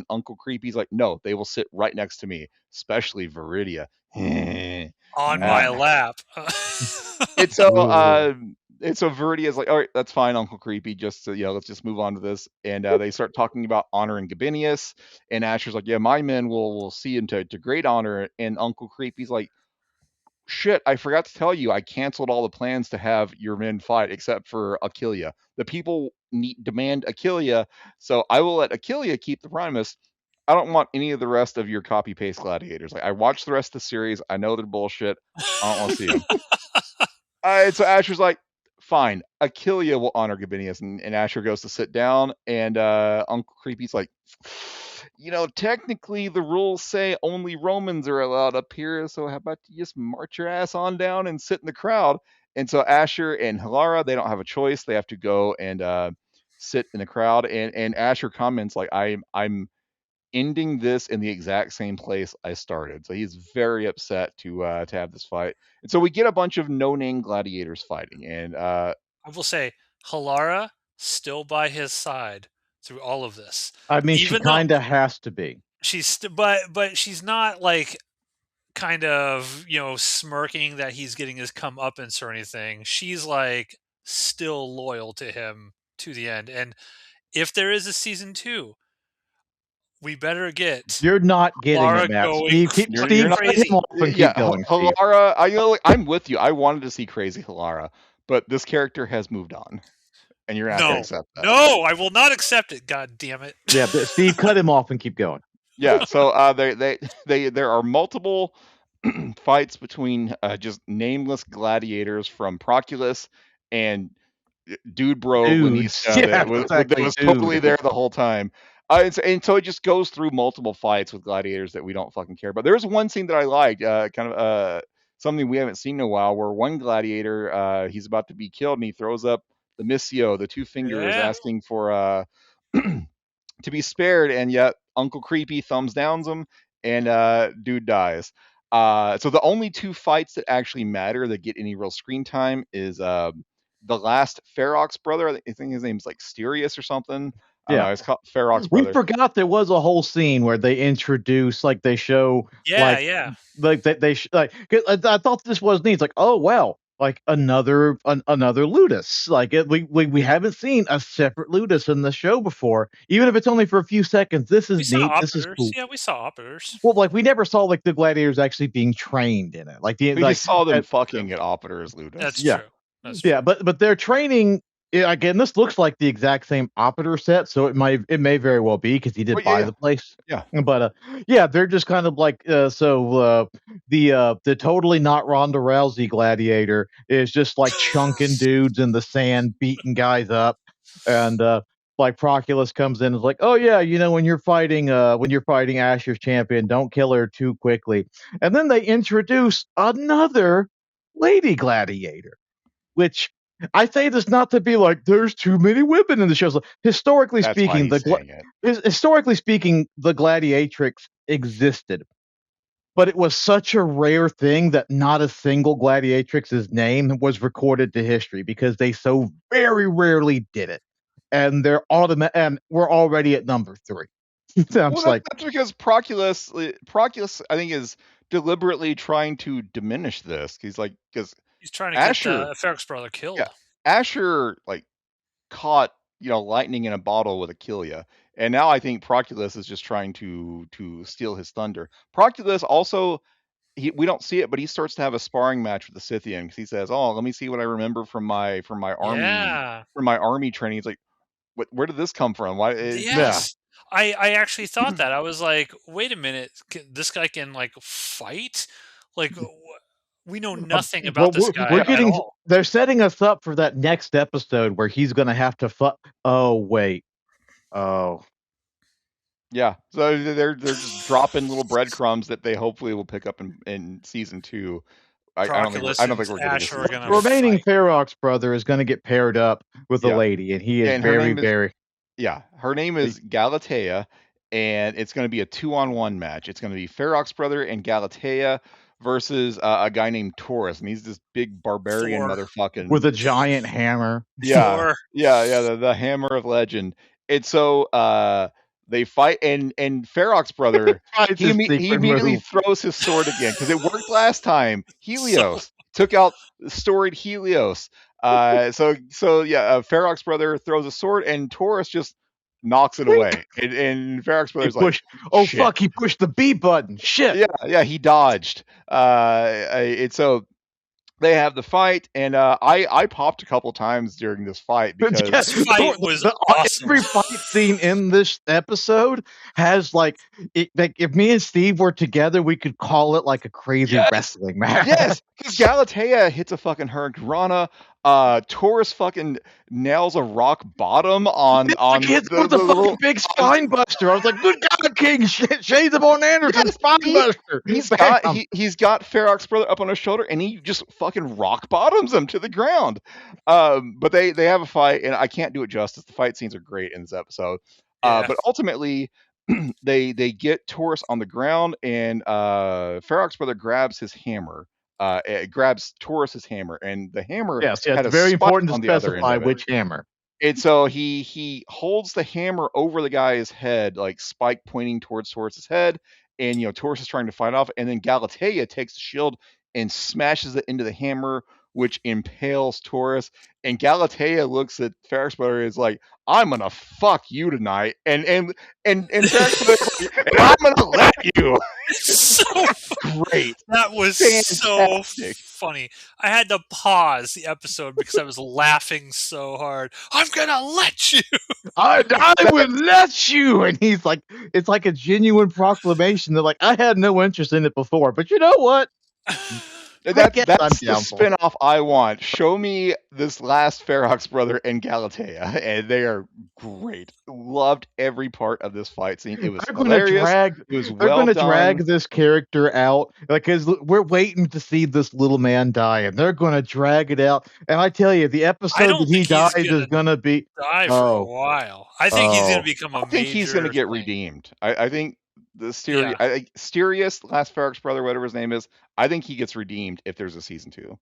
Uncle Creepy's like, "No, they will sit right next to me, especially Viridia." On my lap. And so Viridia is like, all right, that's fine, Uncle Creepy. Just let's just move on to this. And they start talking about honoring Gabinius. And Asher's like, yeah, my men will see him to great honor. And Uncle Creepy's like, shit, I forgot to tell you, I canceled all the plans to have your men fight except for Achillia. The people demand Achillia, so I will let Achillia keep the Primus. I don't want any of the rest of your copy paste gladiators. Like, I watched the rest of the series. I know they're bullshit. I don't want to see them. And so Asher's like, fine, Achillia will honor Gabinius. And Asher goes to sit down, and Uncle Creepy's like, technically the rules say only Romans are allowed up here, so how about you just march your ass on down and sit in the crowd? And so Asher and Hilara, they don't have a choice. They have to go and sit in the crowd. And Asher comments like, I'm ending this in the exact same place I started. So he's very upset to have this fight. And so we get a bunch of no-name gladiators fighting. And I will say, Hilara still by his side through all of this. I mean, she kind of has to be. But she's not like kind of smirking that he's getting his comeuppance or anything. She's like still loyal to him to the end. And if there is a season 2, we better get. You're not getting Hilara it, Matt. going. Steve, crazy. Keep going, Hilara, I'm with you. I wanted to see crazy Hilara, but this character has moved on, and you're not going to accept that. No, I will not accept it. God damn it. Yeah, but Steve, cut him off and keep going. Yeah. So there are multiple fights between just nameless gladiators from Proculus and Dude Bro Dudes. Laniska Yeah, that exactly, was totally dude. there the whole time. And so it just goes through multiple fights with gladiators that we don't fucking care about. There's one scene that I liked, kind of something we haven't seen in a while, where one gladiator, he's about to be killed, and he throws up the Missio, the two fingers, Yeah. asking for to be spared, and yet Uncle Creepy thumbs downs him, and dude dies. So the only two fights that actually matter that get any real screen time is the last Ferox brother. I think his name's like Styrius or something. I don't Yeah. know. It's called Ferox We brother. forgot there was a whole scene where they introduce, like, they show, Yeah, like, yeah. like, 'cause I thought this was neat. It's like, oh well, like another Ludus. Like we haven't seen a separate Ludus in the show before, even if it's only for a few seconds. This We is saw neat. This is operators. cool. Yeah, we saw operators. Well, like we never saw like the gladiators actually being trained in it. Like the We just saw them uh, fucking at Operator's That's Ludus. yeah. true. That's Yeah, true. but their training, again, this looks like the exact same operator set, so it may very well be because he did But yeah, buy yeah, the place. yeah. But yeah, they're just kind of like the totally not Ronda Rousey gladiator is just like chunking dudes in the sand, beating guys up, and like Proculus comes in and is like, oh yeah, when you're fighting Ashur's champion, don't kill her too quickly, and then they introduce another lady gladiator, which I say this not to be like there's too many women in the shows. Historically That's why speaking, he's saying it. the gladiatrix existed, but it was such a rare thing that not a single gladiatrix's name was recorded to history because they so very rarely did it, and and we're already at number 3. So I'm Well, just like, that's because Proculus, I think, is deliberately trying to diminish this. He's like, because He's trying to get Asher, Ferrex brother yeah, killed. Asher like caught lightning in a bottle with Achillia, and now I think Proculus is just trying to steal his thunder. Proculus also, we don't see it, but he starts to have a sparring match with the Scythian because he says, "Oh, let me see what I remember from my army Yeah. training." He's like, where did this come from? Why? yeah. Yes. I actually thought that. I was like, wait a minute, this guy can like fight? Like we know nothing Well, about this we're guy at getting all. they're setting us up for that next episode where he's gonna have to oh wait. Oh. Yeah, so they're just dropping little breadcrumbs that they hopefully will pick up in season 2. I Proculus don't and think we're getting a Ashur are season gonna The 2. remaining fight. Ferox brother is gonna get paired up with a Yeah, lady, and he is and her very, name is very her name is Galatea, and it's going to be a 2-on-1 match. It's going to be Ferox brother and Galatea versus a guy named Taurus, and he's this big barbarian Thor. motherfucking with a giant hammer. yeah, Thor. the hammer of legend. And so they fight, and Ferox brother, It's his he secret immediately move. throws his sword again because it worked last time. So Helios took out the storied Helios. So yeah, Ferox brother throws a sword, and Taurus just knocks it away. And Ferox He brother's like, pushed. Oh shit. fuck! He pushed the B button. Shit. Yeah, he dodged. And so they have the fight, and I popped a couple times during this fight because this fight was awesome. Every fight scene in this episode has like if me and Steve were together, we could call it like a crazy yes, wrestling match. yes, because Galatea hits a fucking Hurricanrana. Taurus fucking nails a rock bottom Like on hits the, with the the fucking little. big spine buster. I was like, good God, King, Shades of Von Anderson, Yes, spine buster. Bam. he's got Ferox brother up on his shoulder, and he just fucking rock bottoms him to the ground. But they have a fight, and I can't do it justice. The fight scenes are great in this episode. Yeah. But ultimately, they get Taurus on the ground, and Ferox brother grabs his hammer. It grabs Taurus's hammer, and the hammer Yes, yeah, had it's a very spike important to on the other end specify of it. which hammer. And so he holds the hammer over the guy's head, like spike pointing towards Taurus's head, and Taurus is trying to fight off, and then Galatea takes the shield and smashes it into the hammer which impales Taurus. And Galatea looks at Ferrex Brother and is like, "I'm gonna fuck you tonight," and Ferrex Brother is like, "And I'm gonna let you." So Great. that was Fantastic. so funny. I had to pause the episode because I was laughing so hard. I'm gonna let you. I would let you, and he's like, it's like a genuine proclamation. They're like, I had no interest in it before, but you know what? I guess I'm That's the down for it. spin-off I want. Show me this last Ferox brother and Galatea, and they are great. Loved every part of this fight scene. It was They're gonna hilarious. drag. It was They're well gonna done. drag this character out, like, cause we're waiting to see this little man die, and they're gonna drag it out. And I tell you, the I episode don't that he think he's dies is gonna be. die for a Oh, while. I think he's gonna become a I think he's going to major get thing. redeemed. I think the Yeah. Styrius, last Ferox brother, whatever his name is, I think he gets redeemed if there's a season 2.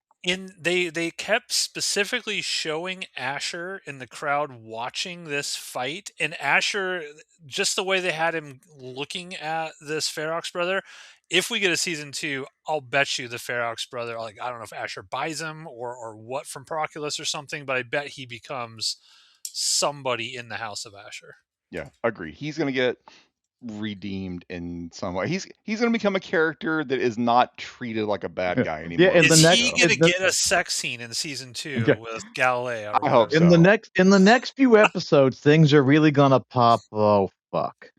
They kept specifically showing Ashur in the crowd watching this fight, and Ashur, just the way they had him looking at this Ferox brother. If we get a season 2, I'll bet you the Ferox brother, like, I don't know if Ashur buys him or what from Proculus or something, but I bet he becomes somebody in the House of Ashur. Yeah, agree. He's going to get redeemed in some way. He's going to become a character that is not treated like a bad guy anymore. Yeah, and Is the he next- going to and the- get a sex scene in season 2 Okay. with Galileo? or I hope whatever? in the next few episodes, things are really gonna pop. Oh fuck!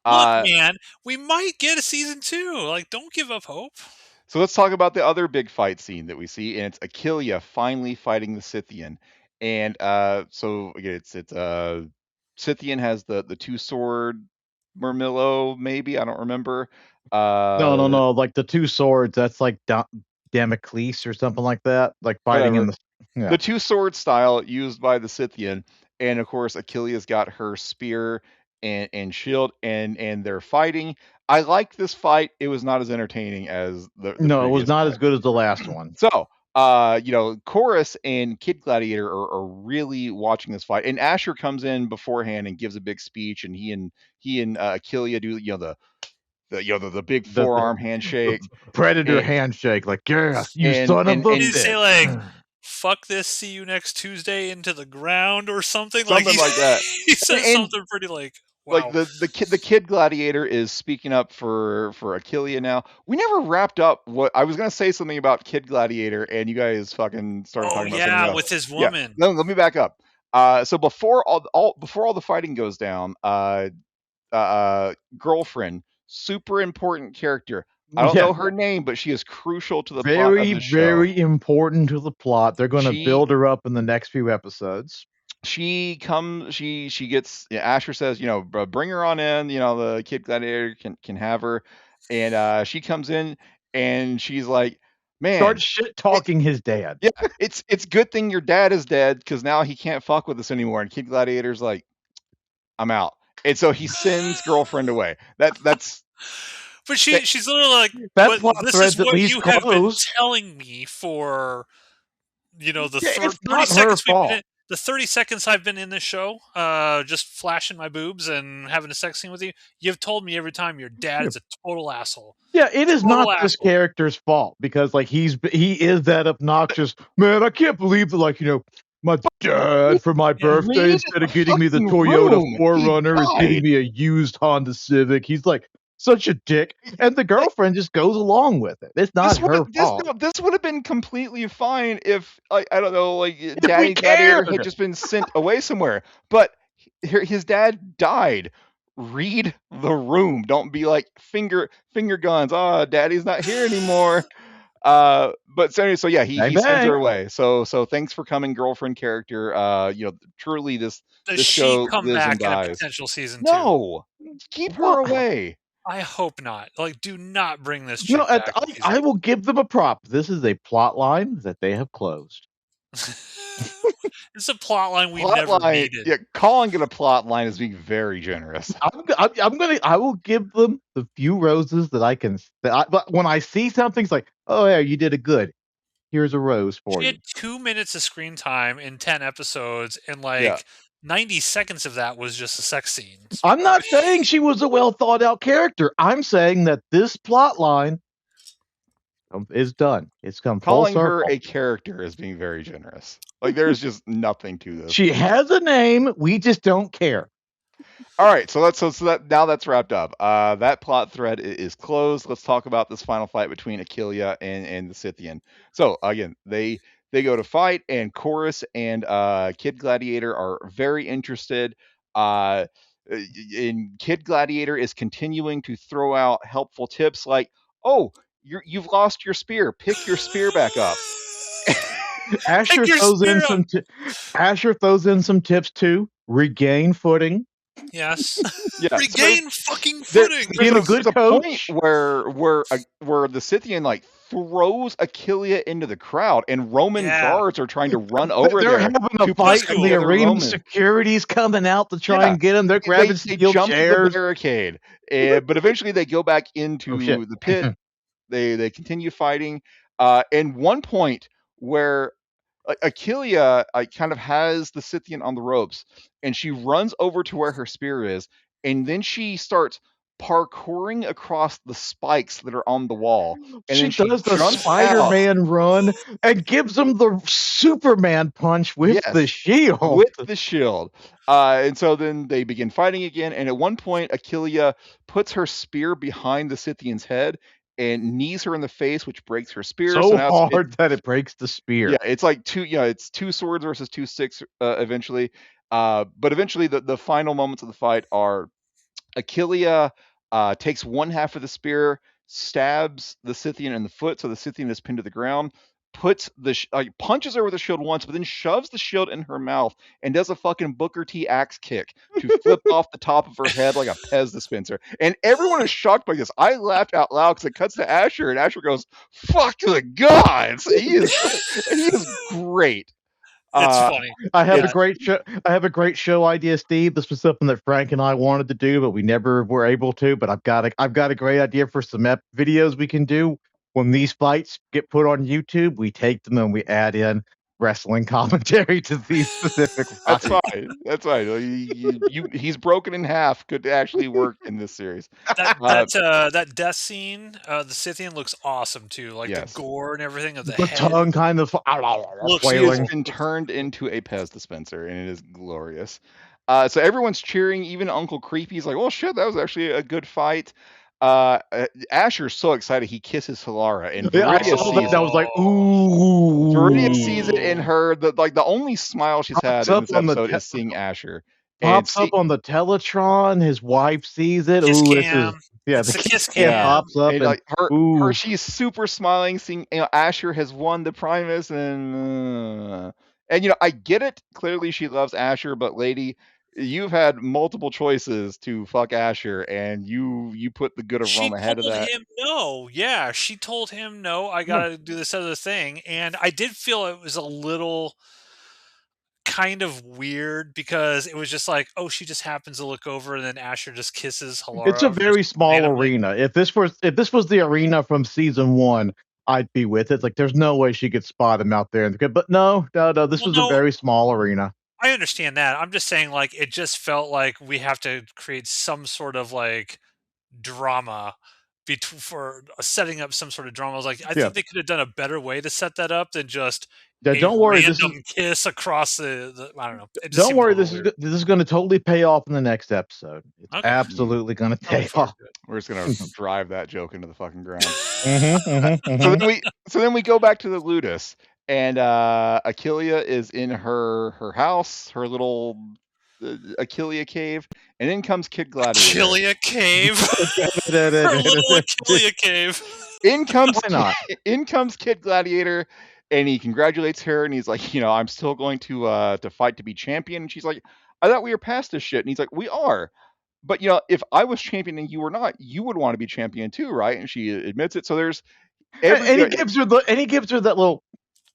Look, man, we might get a season 2. Like, don't give up hope. So let's talk about the other big fight scene that we see, and it's Achillea finally fighting the Scythian. And so again, it's Scythian has the two sword Murmillo, maybe, I don't remember. No, like the two swords. That's like Damocles or something like that. Like fighting in the. Yeah. The two sword style used by the Scythian, and of course Achillea's got her spear and shield, and they're fighting. I like this fight. It was not as entertaining as the No, it was previous not fight. as good as the last one. So, Chorus and Kid Gladiator are really watching this fight, and Ashur comes in beforehand and gives a big speech, and he and Achillea do the big forearm handshake, Predator handshake, like, yes, you son of a Did he say bitch. like, "Fuck this, see you next Tuesday" into the ground or something? Something like that. He said And- something pretty like, wow. Like the kid Gladiator is speaking up for Achillea now. We never wrapped up what I was gonna say something about Kid Gladiator, and you guys fucking started talking about something else. with his woman. Yeah. Let me back up. So before all the fighting goes down, girlfriend, super important character. I don't know her name, but she is crucial to the plot of the show. Very important to the plot. They're going to build her up in the next few episodes. She gets, Ashur says, bring her on in, the Kid Gladiator can have her. And she comes in and she's like, man, start shit talking his dad. Yeah, it's good thing your dad is dead, because now he can't fuck with us anymore. And Kid Gladiator's like, I'm out. And so he sends girlfriend away. That's But she's literally like, that but this is what you have been telling me for, the 30 seconds the 30 seconds I've been in this show, just flashing my boobs and having a sex scene with you. You've told me every time your dad is a total asshole. Yeah, it is not this character's fault, because like he is that obnoxious man. I can't believe that, my dad for my birthday, instead of getting me the Toyota 4Runner, is getting me a used Honda Civic. He's like such a dick, and the girlfriend just goes along with it. It's not her fault. This would have been completely fine if, I don't know, Daddy Gladiator had just been sent away somewhere. But his dad died. Read the room. Don't be like finger guns. Daddy's not here anymore. But so yeah, he sends her away. So thanks for coming, girlfriend character. Truly this show come lives back and dies. in a potential season 2? No, keep her away. I hope not. Do not bring this chick back. I will give them a prop. This is a plot line that they have closed. It's a plot line we never needed. Yeah, calling it a plot line is being very generous. I will give them the few roses that I can. But when I see something, it's like, oh yeah, you did it good. Here's a rose for you. She had 2 minutes of screen time in 10 episodes, and 90 seconds of that was just a sex scene. I'm not saying she was a well thought out character. I'm saying that this plot line It's done. It's come full Calling her circle. a character is being very generous. Like there's just nothing to this. She has a name. We just don't care. All right, so that now that's wrapped up. That plot thread is closed. Let's talk about this final fight between Achilea and the Scythian. So again, they go to fight, and Chorus and Kid Gladiator are very interested. And Kid Gladiator is continuing to throw out helpful tips like, "Oh, you've lost your spear. Pick your spear back up." Asher throws in some tips too. Regain footing. Yes. Yeah, Regain fucking footing. Being a good there's a point coach. where the Scythian like throws Achilea into the crowd, and Roman guards are trying to run over They're there. having to a fight push in the the other arena. Roman. Security's coming out to try and get him. They're grabbing steel jump chairs. the barricade, but eventually they go back into shit. the pit. They continue fighting. And one point where Achilea kind of has the Scythian on the ropes, and she runs over to where her spear is, and then she starts parkouring across the spikes that are on the wall. And She then does the jumps Spider-Man run and gives him the Superman punch with the shield. With the shield. And so then they begin fighting again. And at one point, Achilea puts her spear behind the Scythian's head and knees her in the face, which breaks her spear. So hard that it breaks the spear. Yeah, it's like it's two swords versus 2 sticks eventually. But eventually the final moments of the fight are Achilea takes one half of the spear, stabs the Scythian in the foot, so the Scythian is pinned to the ground. Puts punches her with the shield once, but then shoves the shield in her mouth and does a fucking Booker T axe kick to flip off the top of her head like a Pez dispenser. And everyone is shocked by this. I laughed out loud because it cuts to Ashur, and Ashur goes, "Fuck the gods!" He is great. It's funny. I have a great show idea, Steve. This was something that Frank and I wanted to do, but we never were able to. But I've got a great idea for some videos we can do. When these fights get put on YouTube, we take them and we add in wrestling commentary to these specific fights. That's fine. He's broken in half could actually work in this series. That death scene, the Scythian looks awesome too. Like the gore and everything of the head. Tongue kind of She has been turned into a Pez dispenser, and it is glorious. So everyone's cheering. Even Uncle Creepy's like, "Oh shit, that was actually a good fight." Ashur's so excited he kisses Solara, and Viridia sees that was like, ooh. Viridia sees it in her. The only smile she's had in this episode is seeing Ashur. Pops up on the Teletron. His wife sees it. Kiss Ooh, cam. the kiss cam pops up. And her, she's super smiling, seeing Ashur has won the Primus, and I get it. Clearly, she loves Ashur, but lady, you've had multiple choices to fuck Ashur, and you put the good of Rome ahead of that. She told him no. Yeah, she told him no. I gotta do this other thing, and I did feel it was a little kind of weird because it was just like, oh, she just happens to look over, and then Ashur just kisses Halara. It's a very small arena. If this was the arena from season 1, I'd be with it. Like, there's no way she could spot him out there. But no. This was a very small arena. I understand that. I'm just saying, like, it just felt like we have to create some sort of like drama for setting up some sort of drama. I was like, I think they could have done a better way to set that up than just don't worry, random kiss across the I don't know. Don't worry, this is going to totally pay off in the next episode. It's absolutely going to pay off. We're just going to drive that joke into the fucking ground. So then we go back to the Ludus, and Achilea is in her house, her little Achilea cave, and in comes Kid Gladiator. Achilea cave. Her little Achilea cave. In comes Kid Gladiator, and he congratulates her, and he's like, I'm still going to fight to be champion. And she's like, I thought we were past this shit. And he's like, we are. But if I was champion and you were not, you would want to be champion too, right? And she admits it. So there's and he gives her that little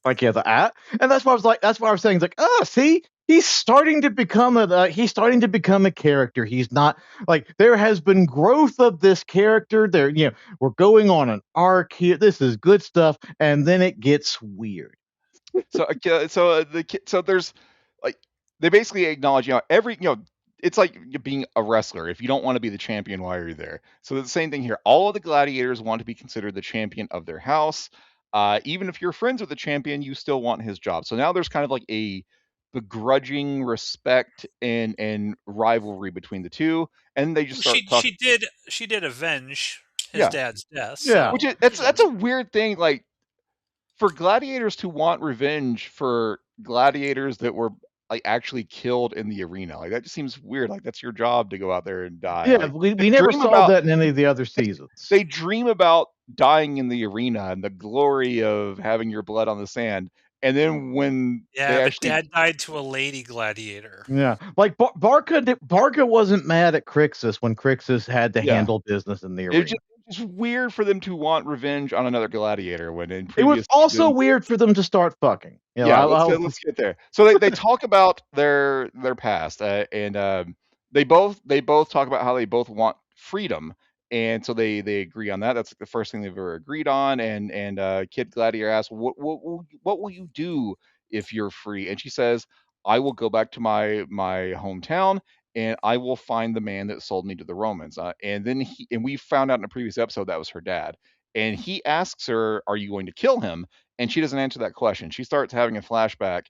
and that's why I was saying, it's like, see, he's starting to become a character. He's not like, there has been growth of this character. There, we're going on an arc here. This is good stuff, and then it gets weird. So there's like, they basically acknowledge, it's like being a wrestler. If you don't want to be the champion, why are you there? So the same thing here. All of the gladiators want to be considered the champion of their house. Even if you're friends with the champion, you still want his job. So now there's kind of like a begrudging respect and rivalry between the two, and they just start talking. She did avenge his Yeah, dad's death. Yeah. which So is that's a weird thing. Like for gladiators to want revenge for gladiators that were like actually killed in the arena, like that just seems weird. Like that's your job to go out there and die. Yeah, Like they we never dream saw about that in any of the other seasons. they dream about dying in the arena and the glory of having your blood on the sand, and then when they yeah, but actually Dad died to a lady gladiator. Yeah, like Barca wasn't mad at Crixus when Crixus had to yeah, handle business in the it's arena. just weird for them to want revenge on another gladiator when in It was previous also seasons. weird for them to start fucking. You know, Yeah, let's get there. So they talk about their past, and they both talk about how they both want freedom, and so they agree on that. That's the first thing they've ever agreed on. And Kid Gladiator asks, what will you do if you're free? And she says, I will go back to my hometown. And I will find the man that sold me to the Romans. And then we found out in a previous episode that was her dad. And he asks her, "Are you going to kill him?" And she doesn't answer that question. She starts having a flashback,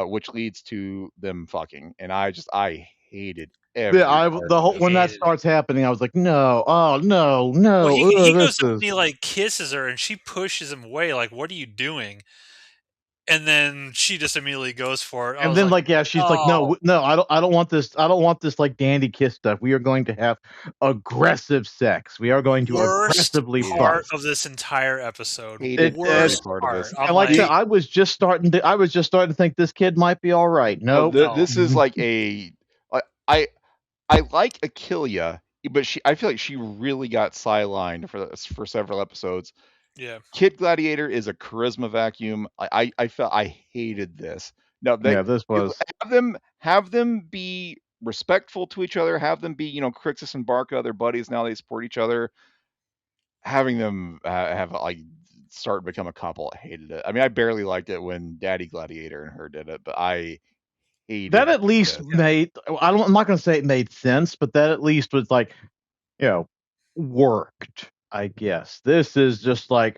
which leads to them fucking. And I hated every part the of whole this. when that Hated it. starts happening, I was like, no, oh no, Well, no, he this goes up is. and he like kisses her, and she pushes him away. Like, what are you doing? And then she just immediately goes for it. I And was then, like, like, yeah, she's like, oh, no, no, I don't want this. I don't want this like dandy kiss stuff. We are going to have aggressive sex. We are going to worst aggressively Hated fuck. part it. of this entire episode. Hated every Worst part of part. this. I'm And like I said, like, I was just starting to think this kid might be all right. No, No, no. this is like I I like Achillia, but I feel like she really got sidelined for several episodes. Yeah. Kid Gladiator is a charisma vacuum. I felt I hated this. No, yeah, this was. have them be respectful to each other. Have them be Crixus and Barca, their buddies. Now they support each other. Having them have like start and become a couple, I hated it. I mean, I barely liked it when Daddy Gladiator and her did it, but I That hated at least this. made. I'm not going to say it made sense, but that at least was like, you know, worked. I guess this is just like,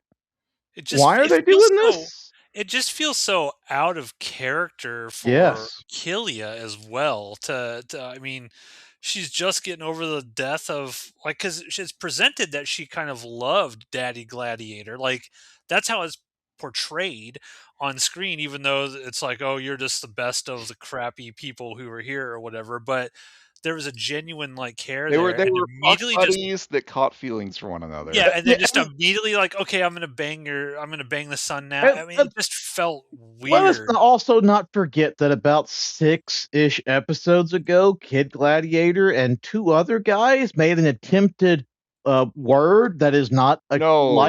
why are It they feels doing so. this? It just feels so out of character for Yes. Kilia as well. I mean, she's just getting over the death of like because it's presented that she kind of loved Daddy Gladiator. Like that's how it's portrayed on screen, even though it's like, oh, you're just the best of the crappy people who were here or whatever. But there was a genuine like care They were there, they and were fuck immediately just buddies that caught feelings for one another. yeah, and Yeah, then just immediately like, okay, I'm gonna bang the son now. and, I mean, it just felt let us weird. also not forget that about 6-ish episodes ago, Kid Gladiator and two other guys made an attempted word that is not liked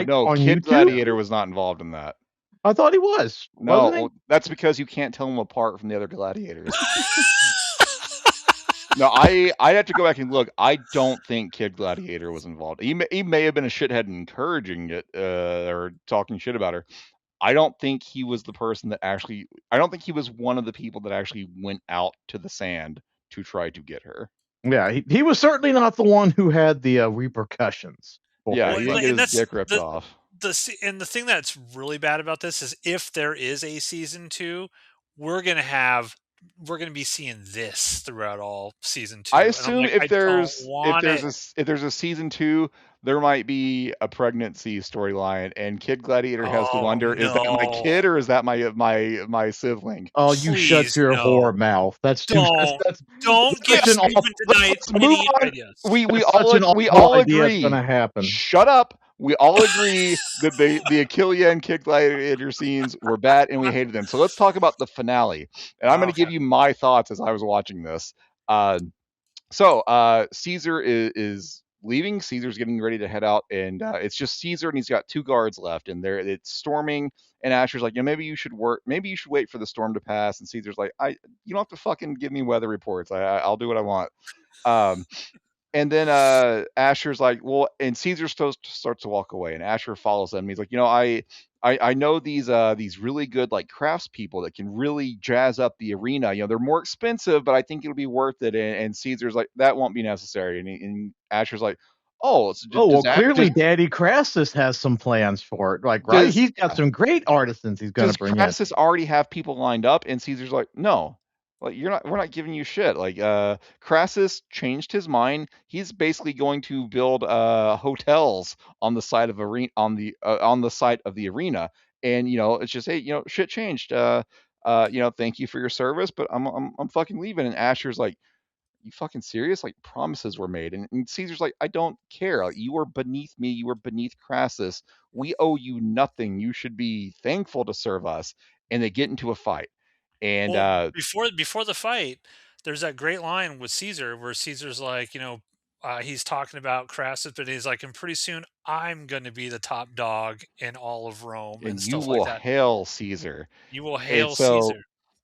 No, on Kid YouTube. Gladiator was not involved in that. I thought he was, wasn't he? No, that's because you can't tell them apart from the other gladiators. No, I have to go back and look. I don't think Kid Gladiator was involved. He may have been a shithead and encouraging it or talking shit about her. I don't think he was the person that actually. I don't think he was one of the people that actually went out to the sand to try to get her. Yeah, he was certainly not the one who had the repercussions. Yeah, Well, he didn't like, get and his that's dick ripped off. and the thing that's really bad about this is if there is a season two, we're gonna be seeing this throughout all season two, I and I'm assume like, I don't want it. if there's a season 2, there might be a pregnancy storyline, and Kid Gladiator has to Oh wonder: is that my no! kid or is that my sibling? Oh, you shut Please your no! whore mouth. That's too. Don't That's don't give such an all. Steven tonight Let's move any on. ideas. Such an We awful all idea. It's agree. gonna happen. Shut up. We all agree that the Achillia and Kid Gladiator scenes were bad and we hated them. So let's talk about the finale. And I'm going to Okay. give you my thoughts as I was watching this. Uh, Caesar is leaving. Caesar's getting ready to head out, and it's just Caesar, and he's got two guards left, and it's storming. And Asher's like, maybe you should work. Maybe you should wait for the storm to pass. And Caesar's like, you don't have to fucking give me weather reports. I'll do what I want. Um, and then Asher's like, well, and Caesar starts to walk away, and Asher follows him. He's like, I know these really good like craftspeople that can really jazz up the arena. You know, they're more expensive, but I think it'll be worth it. And Caesar's like, that won't be necessary. And Asher's like, oh, so Oh, well, does that clearly Daddy Crassus has some plans for it. Like, right? does He's got some great artisans he's going to does bring in. Crassus already have people lined up? And Caesar's like, no, like we're not giving you shit. Like Crassus changed his mind. He's basically going to build hotels on the side of arena on the site of the arena. And it's just, hey, shit changed. Thank you for your service, but I'm fucking leaving. And Asher's like, you fucking serious? Like, promises were made. And Caesar's like, I don't care. Like, you are beneath me. You are beneath Crassus. We owe you nothing. You should be thankful to serve us. And they get into a fight. And Well, before the fight, there's that great line with Caesar where Caesar's like, he's talking about Crassus, but he's like, and pretty soon I'm going to be the top dog in all of Rome and you stuff like will that. hail Caesar. You will And hail so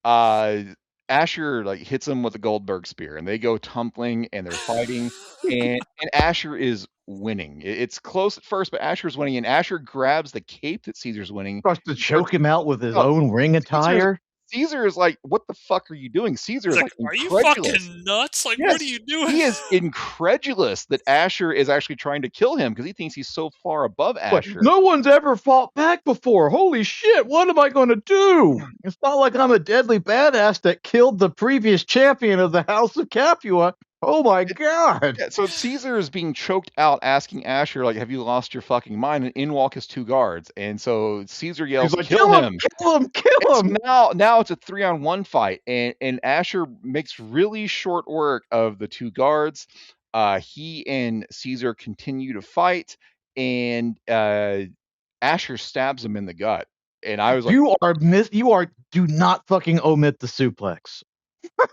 Caesar. Asher like hits him with a Goldberg spear, and they go tumbling and they're fighting, and Asher is winning. It's close at first, but Asher's winning, and Asher grabs the cape that Caesar's winning. Starts to choke him out with his No, own ring Caesar's attire. Caesar is like, what the fuck are you doing? Caesar He's is like, like are you incredulous. fucking nuts? Like, what are Yes, you doing? he is incredulous that Asher is actually trying to kill him because he thinks he's so far above What? Asher. No one's ever fought back before. Holy shit, what am I going to do? It's not like I'm a deadly badass that killed the previous champion of the House of Capua. Oh my god. Yeah, so Caesar is being choked out, asking Asher, like, have you lost your fucking mind? And in walk his two guards. And so Caesar yells, He's like, kill him. kill him, kill And him. so now it's a 3-on-1 fight, and Asher makes really short work of the two guards. He and Caesar continue to fight, and Asher stabs him in the gut. And I was like, Do not fucking omit the suplex.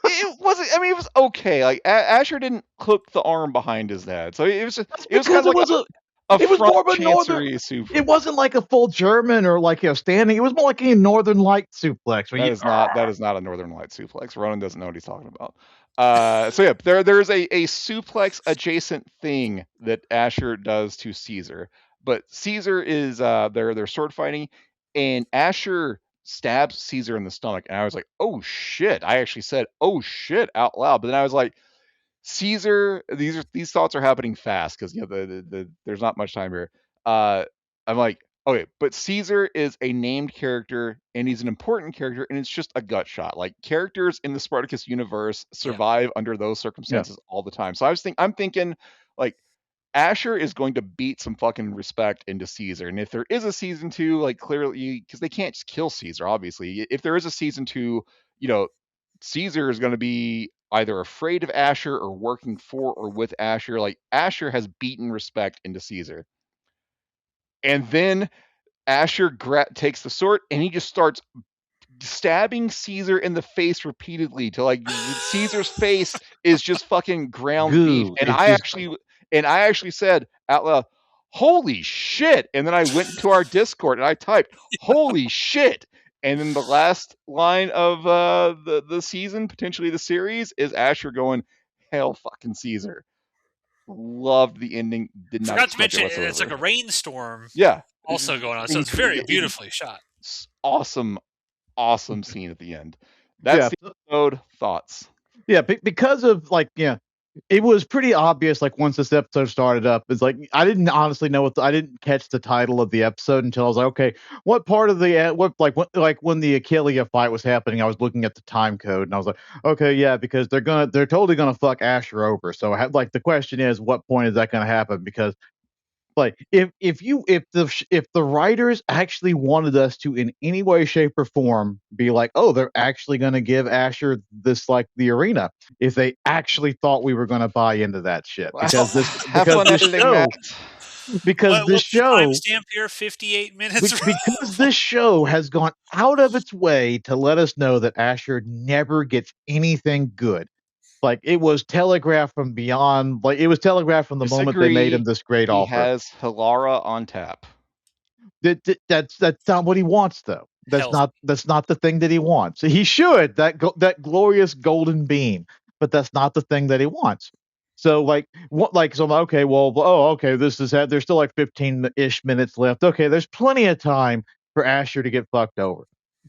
it wasn't. I mean, it was okay. Like Asher didn't hook the arm behind his head, so it was just, it was kind of like a it was front more of a northern. chancery super. It wasn't like a full German or like standing. It was more like a Northern Light suplex. That is not a Northern Light suplex. Ronan doesn't know what he's talking about. So yeah, there's a suplex adjacent thing that Asher does to Caesar, but Caesar is they're sword fighting, and Asher stabs Caesar in the stomach, and I was like, oh shit! I actually said oh shit out loud, but then I was like, Caesar, these thoughts are happening fast because there's not much time here. I'm like, okay, but Caesar is a named character and he's an important character, and it's just a gut shot. Like characters in the Spartacus universe survive under those circumstances all the time. So I'm thinking like Asher is going to beat some fucking respect into Caesar, and if there is a season 2, like clearly because they can't just kill Caesar, obviously. If there is a season 2, Caesar is going to be either afraid of Asher or working for or with Asher. Like Asher has beaten respect into Caesar. And then Asher takes the sword and he just starts stabbing Caesar in the face repeatedly till like Caesar's face is just fucking ground beef. And I actually said out loud, holy shit. And then I went to our Discord and I typed, holy shit. And then the last line of the season, potentially the series, is Asher going, hail fucking Caesar. Loved the ending. Did not Forgot to expect mention, it whatsoever. it's like a rainstorm Yeah. also going on. So it's very beautifully shot. Awesome scene at the end. That's the episode. Thoughts? Yeah, because of it was pretty obvious. Like once this episode started up, it's like I didn't honestly know I didn't catch the title of the episode until I was like, okay, what part of the when the Achillea fight was happening, I was looking at the time code and I was like, okay, yeah, because they're totally gonna fuck Asher over. So the question is, what point is that gonna happen? Because like if the writers actually wanted us to in any way shape or form be like, oh, they're actually going to give Asher this like the arena, if they actually thought we were going to buy into that shit, because this show timestamp here 58 minutes because this show has gone out of its way to let us know that Asher never gets anything good. Like it was telegraphed from beyond. Like it was telegraphed from the moment they made him this great offer. He has Hilara on tap. That's not what he wants, though. That's not the thing that he wants. He should that glorious golden beam, but that's not the thing that he wants. So so I'm okay. Well, okay. This is there's still like 15-ish minutes left. Okay, there's plenty of time for Ashur to get fucked over.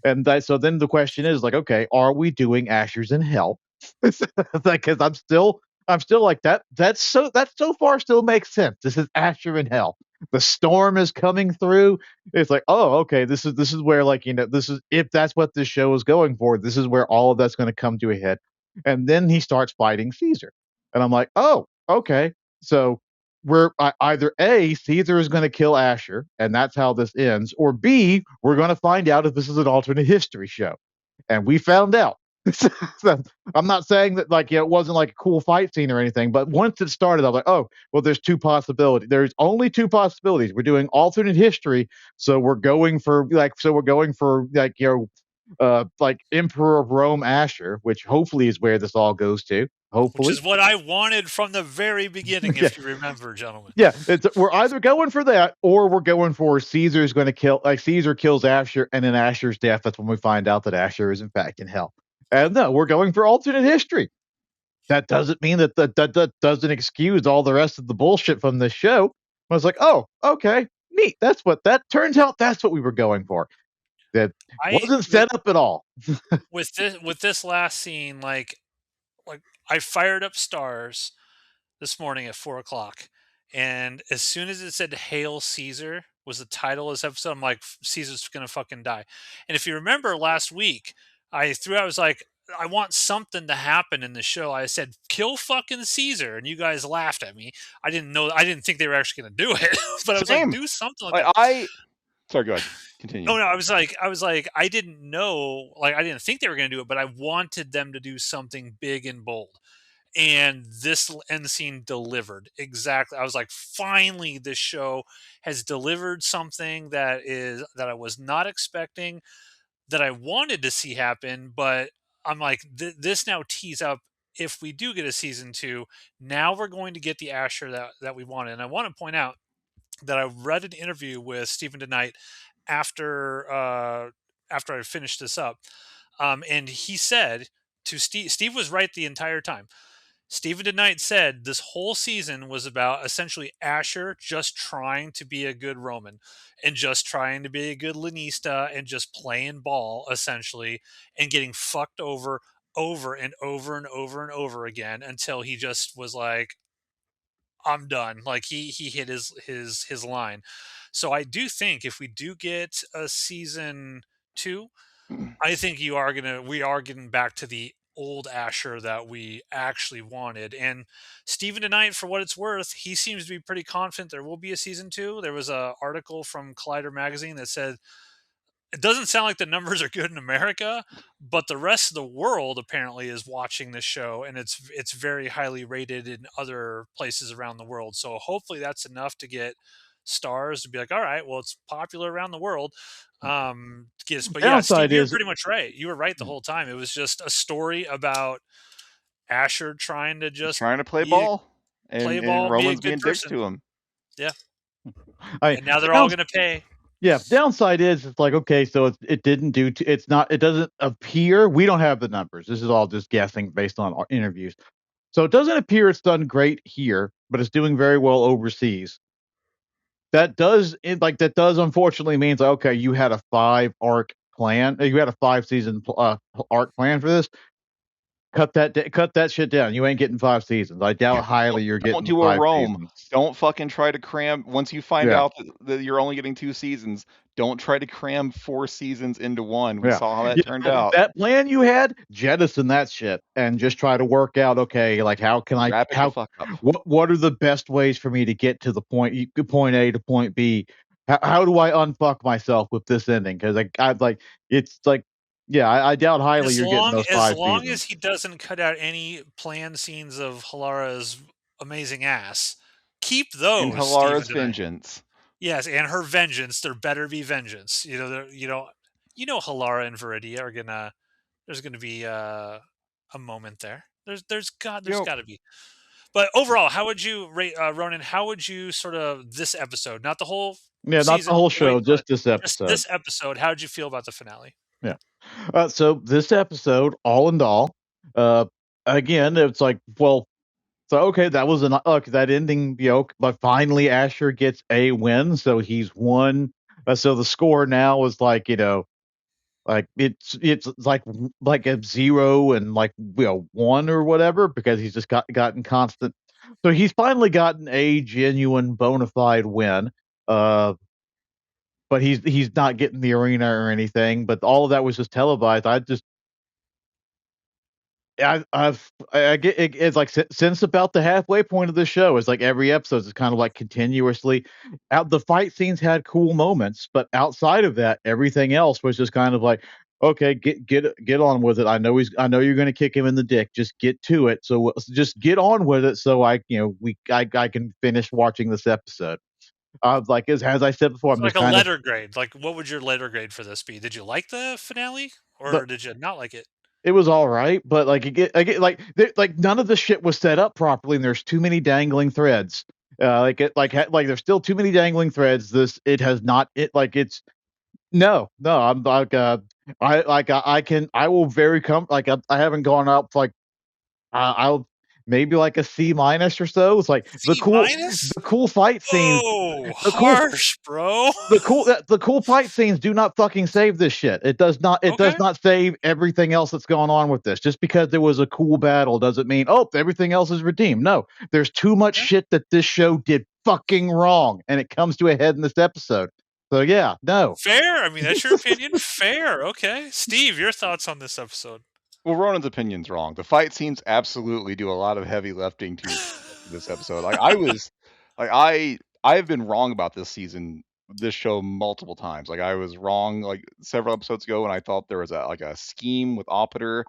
And so then the question is like, okay, are we doing Ashur's in hell? Because I'm still like that. That so far still makes sense. This is Ashur in hell. The storm is coming through. It's like, oh, okay, this is where, like, this is, if that's what this show is going for, this is where all of that's going to come to a head. And then he starts fighting Caesar, and I'm like, oh, okay, so either A, Caesar is going to kill Ashur, and that's how this ends, or B, we're going to find out if this is an alternate history show, and we found out. So, I'm not saying that, like, it wasn't like a cool fight scene or anything, but once it started, I was like, oh, well, there's two possibilities. There's only two possibilities. We're doing alternate history, so we're going for like, like Emperor of Rome Ashur, which hopefully is where this all goes to. Which Hopefully, is what I wanted from the very beginning, yeah, if you remember, gentlemen. yeah. We're either going for that, or we're going for Caesar's going to kill, like, Caesar kills Ashur, and in Ashur's death, that's when we find out that Ashur is in fact in hell. And no, we're going for alternate history. That doesn't mean that doesn't excuse all the rest of the bullshit from this show. I was like, oh, okay, neat. That turns out that's what we were going for. That I wasn't set up at all. with this last scene, like I fired up Stars this morning at 4 o'clock, and as soon as it said "Hail Caesar" was the title of this episode, I'm like, Caesar's gonna fucking die. And if you remember last week, I was like, I want something to happen in the show. I said, kill fucking Caesar, and you guys laughed at me. I didn't think they were actually gonna do it, but I was like, Same. do something like Like, that. Sorry, go ahead. Continue. No, I was like, I didn't know, like, I didn't think they were going to do it, but I wanted them to do something big and bold. And this end scene delivered exactly. I was like, finally, this show has delivered something that I was not expecting, that I wanted to see happen. But I'm like, this now tees up. If we do get a season 2, now we're going to get the Asher that we wanted. And I want to point out that I read an interview with Stephen DeKnight after I finished this up, and he said to Steve. Steve was right the entire time. Stephen DeKnight said this whole season was about essentially Asher just trying to be a good Roman, and just trying to be a good Lanista, and just playing ball essentially, and getting fucked over and over and over and over again, until he just was like, I'm done. Like, he hit his line. So I do think if we do get a season 2, I think we are getting back to the old Asher that we actually wanted. And Stephen DeKnight, for what it's worth, he seems to be pretty confident there will be a season 2. There was a article from Collider magazine that said it doesn't sound like the numbers are good in America, but the rest of the world apparently is watching this show, and it's very highly rated in other places around the world. So hopefully that's enough to get Stars to be like, all right, well, it's popular around the world. But yeah, Steve, Downside you're is, pretty much right. You were right the whole time. It was just a story about Asher trying to just Trying to play be ball, play and ball, be a Roman's good being dicks person. to him. Yeah, I and now they're all going to pay. Yeah, downside is, it's like, okay, so it didn't do. It's not. It doesn't appear. We don't have the numbers. This is all just guessing based on our interviews. So it doesn't appear it's done great here, but it's doing very well overseas. That does unfortunately means, like, okay, you had a 5 arc plan. You had a 5 season arc plan for this. Cut that shit down. You ain't getting 5 seasons. I doubt highly you're Don't getting do a 5 Rome. seasons. Don't fucking try to cram. Once you find Yeah. out that you're only getting 2 seasons, don't try to cram 4 seasons into one. We Yeah. saw how that Yeah, turned out. that plan you had, jettison that shit and just try to work out, okay, like, how can I Wrap it the fuck up. what are the best ways for me to get to the point A to point B? How do I unfuck myself with this ending? Because I'd like, it's like, yeah, I doubt highly you're getting those 5 As long seasons. as he doesn't cut out any planned scenes of Halara's amazing ass, keep those. And Halara's Stephen DeKnight. vengeance. Yes, and her vengeance. There better be vengeance. Halara and Viridia are gonna. There's gonna be a moment there. There's got to be. But overall, how would you rate, Ronan? How would you sort of this episode, not the whole Yeah, not the whole show, just this episode. This episode. How did you feel about the finale? Yeah. So this episode, all in all, again, it's like, well, so okay, that was that ending, but finally Ashur gets a win, so he's won So the score now is like, like it's like a 0 and like 1 or whatever, because he's just gotten constant. So he's finally gotten a genuine bona fide win. But he's not getting the arena or anything. But all of that was just televised. I get it's like since about the halfway point of the show, it's like every episode is kind of like continuously out. The fight scenes had cool moments, but outside of that, everything else was just kind of like, okay, get on with it. I know you're going to kick him in the dick. Just get to it. So just get on with it. So I can finish watching this episode. Like as I said before, I'm So like just a kind of letter grade. Like, what would your letter grade for this be? Did you like the finale, the or did you not like it? It was all right, but like like none of the shit was set up properly, and there's too many dangling threads. Like there's still too many dangling threads. This it has not it like it's no. I'm like I will very like I haven't gone up like I'll maybe like a C minus or so. It's like C minus? the cool fight scenes, Oh, the cool harsh, bro. the cool fight scenes do not fucking save this shit. It Okay. does not save everything else that's going on with this. Just because there was a cool battle doesn't mean everything else is redeemed. No, there's too much Okay. shit that this show did fucking wrong, and it comes to a head in this episode. So yeah, no. Fair. I mean, that's your opinion. Fair. Okay. Steve, your thoughts on this episode? Well, Ronan's opinion's wrong. The fight scenes absolutely do a lot of heavy lifting to this episode. Like I have been wrong about this show multiple times. Like I was wrong like several episodes ago when I thought there was a scheme with Operator.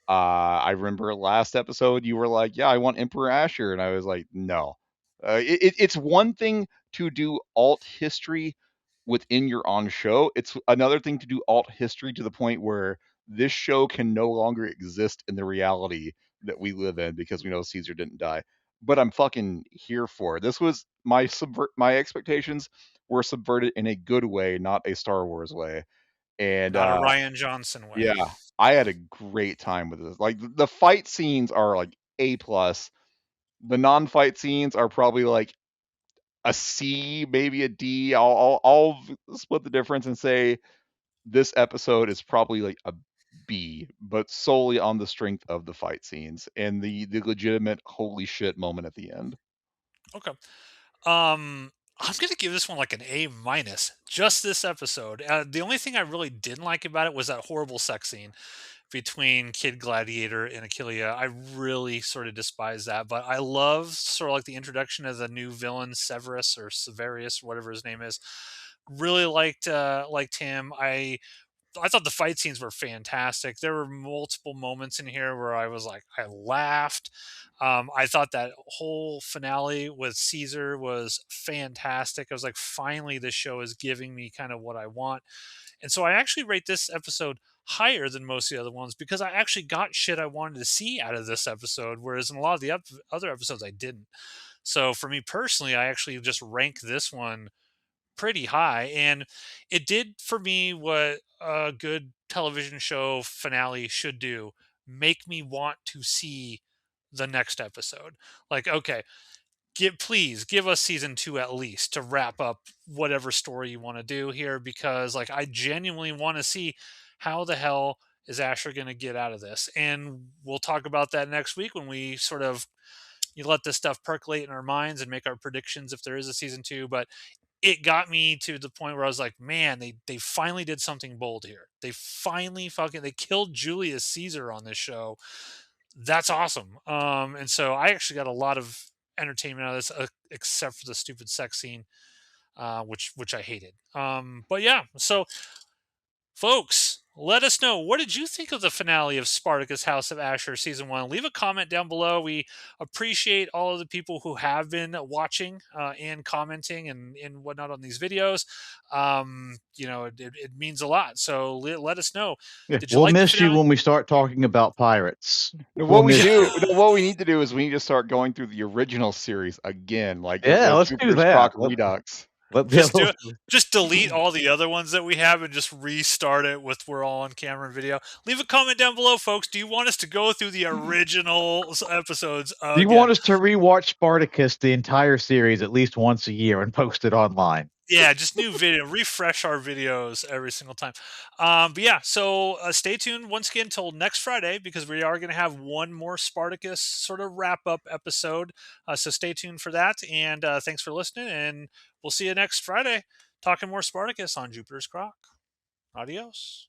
I remember last episode you were like, "Yeah, I want Emperor Ashur," and I was like, "No." It's one thing to do alt history within your on show. It's another thing to do alt history to the point where this show can no longer exist in the reality that we live in because we know Caesar didn't die. But I'm fucking here for it. This was my expectations were subverted in a good way, not a Star Wars way. And Not a Ryan Johnson way. yeah, I had a great time with this. Like the fight scenes are like A plus. The non-fight scenes are probably like a C, maybe a D. I'll split the difference and say this episode is probably like a B, but solely on the strength of the fight scenes and the legitimate holy shit moment at the end. Okay. I'm gonna give this one like an A minus. Just this episode. The only thing I really didn't like about it was that horrible sex scene between Kid Gladiator and Achillea. I really sort of despise that, but I love sort of like the introduction of the new villain Severus or Severius, whatever his name is. Really liked him. I thought the fight scenes were fantastic. There were multiple moments in here where I was like, I laughed. I thought that whole finale with Caesar was fantastic. I was like, finally, this show is giving me kind of what I want. And so I actually rate this episode higher than most of the other ones because I actually got shit I wanted to see out of this episode, whereas in a lot of the other episodes, I didn't. So for me personally, I actually just rank this one pretty high, and it did for me what a good television show finale should do: make me want to see the next episode. Like, okay, please give us season 2 at least to wrap up whatever story you want to do here, because like I genuinely want to see how the hell is Asher going to get out of this. And we'll talk about that next week when we sort of you let this stuff percolate in our minds and make our predictions if there is a season 2. But it got me to the point where I was like, man, they finally did something bold here. They finally they killed Julius Caesar on this show. That's awesome. And so I actually got a lot of entertainment out of this, except for the stupid sex scene, which I hated. But yeah, so folks, let us know, what did you think of the finale of Spartacus House of Ashur season 1? Leave a comment down below. We appreciate all of the people who have been watching and commenting and whatnot on these videos. It means a lot. So let us know. Yeah, Did you we'll like the miss you finale? when we start talking about pirates. No, We'll what we miss do, you. no, what we need to do is we need to start going through the original series again, like Yeah, let's do Jupiter's that. Croc Redux. Just delete all the other ones that we have and just restart it with we're all on camera and video. Leave a comment down below, folks. Do you want us to go through the original episodes Do you again? want us to rewatch Spartacus the entire series at least once a year and post it online? Yeah, just new video. Refresh our videos every single time. But yeah, so stay tuned once again till next Friday because we are going to have one more Spartacus sort of wrap up episode. So stay tuned for that. And thanks for listening. And we'll see you next Friday talking more Spartacus on Jupiter's Croc. Adios.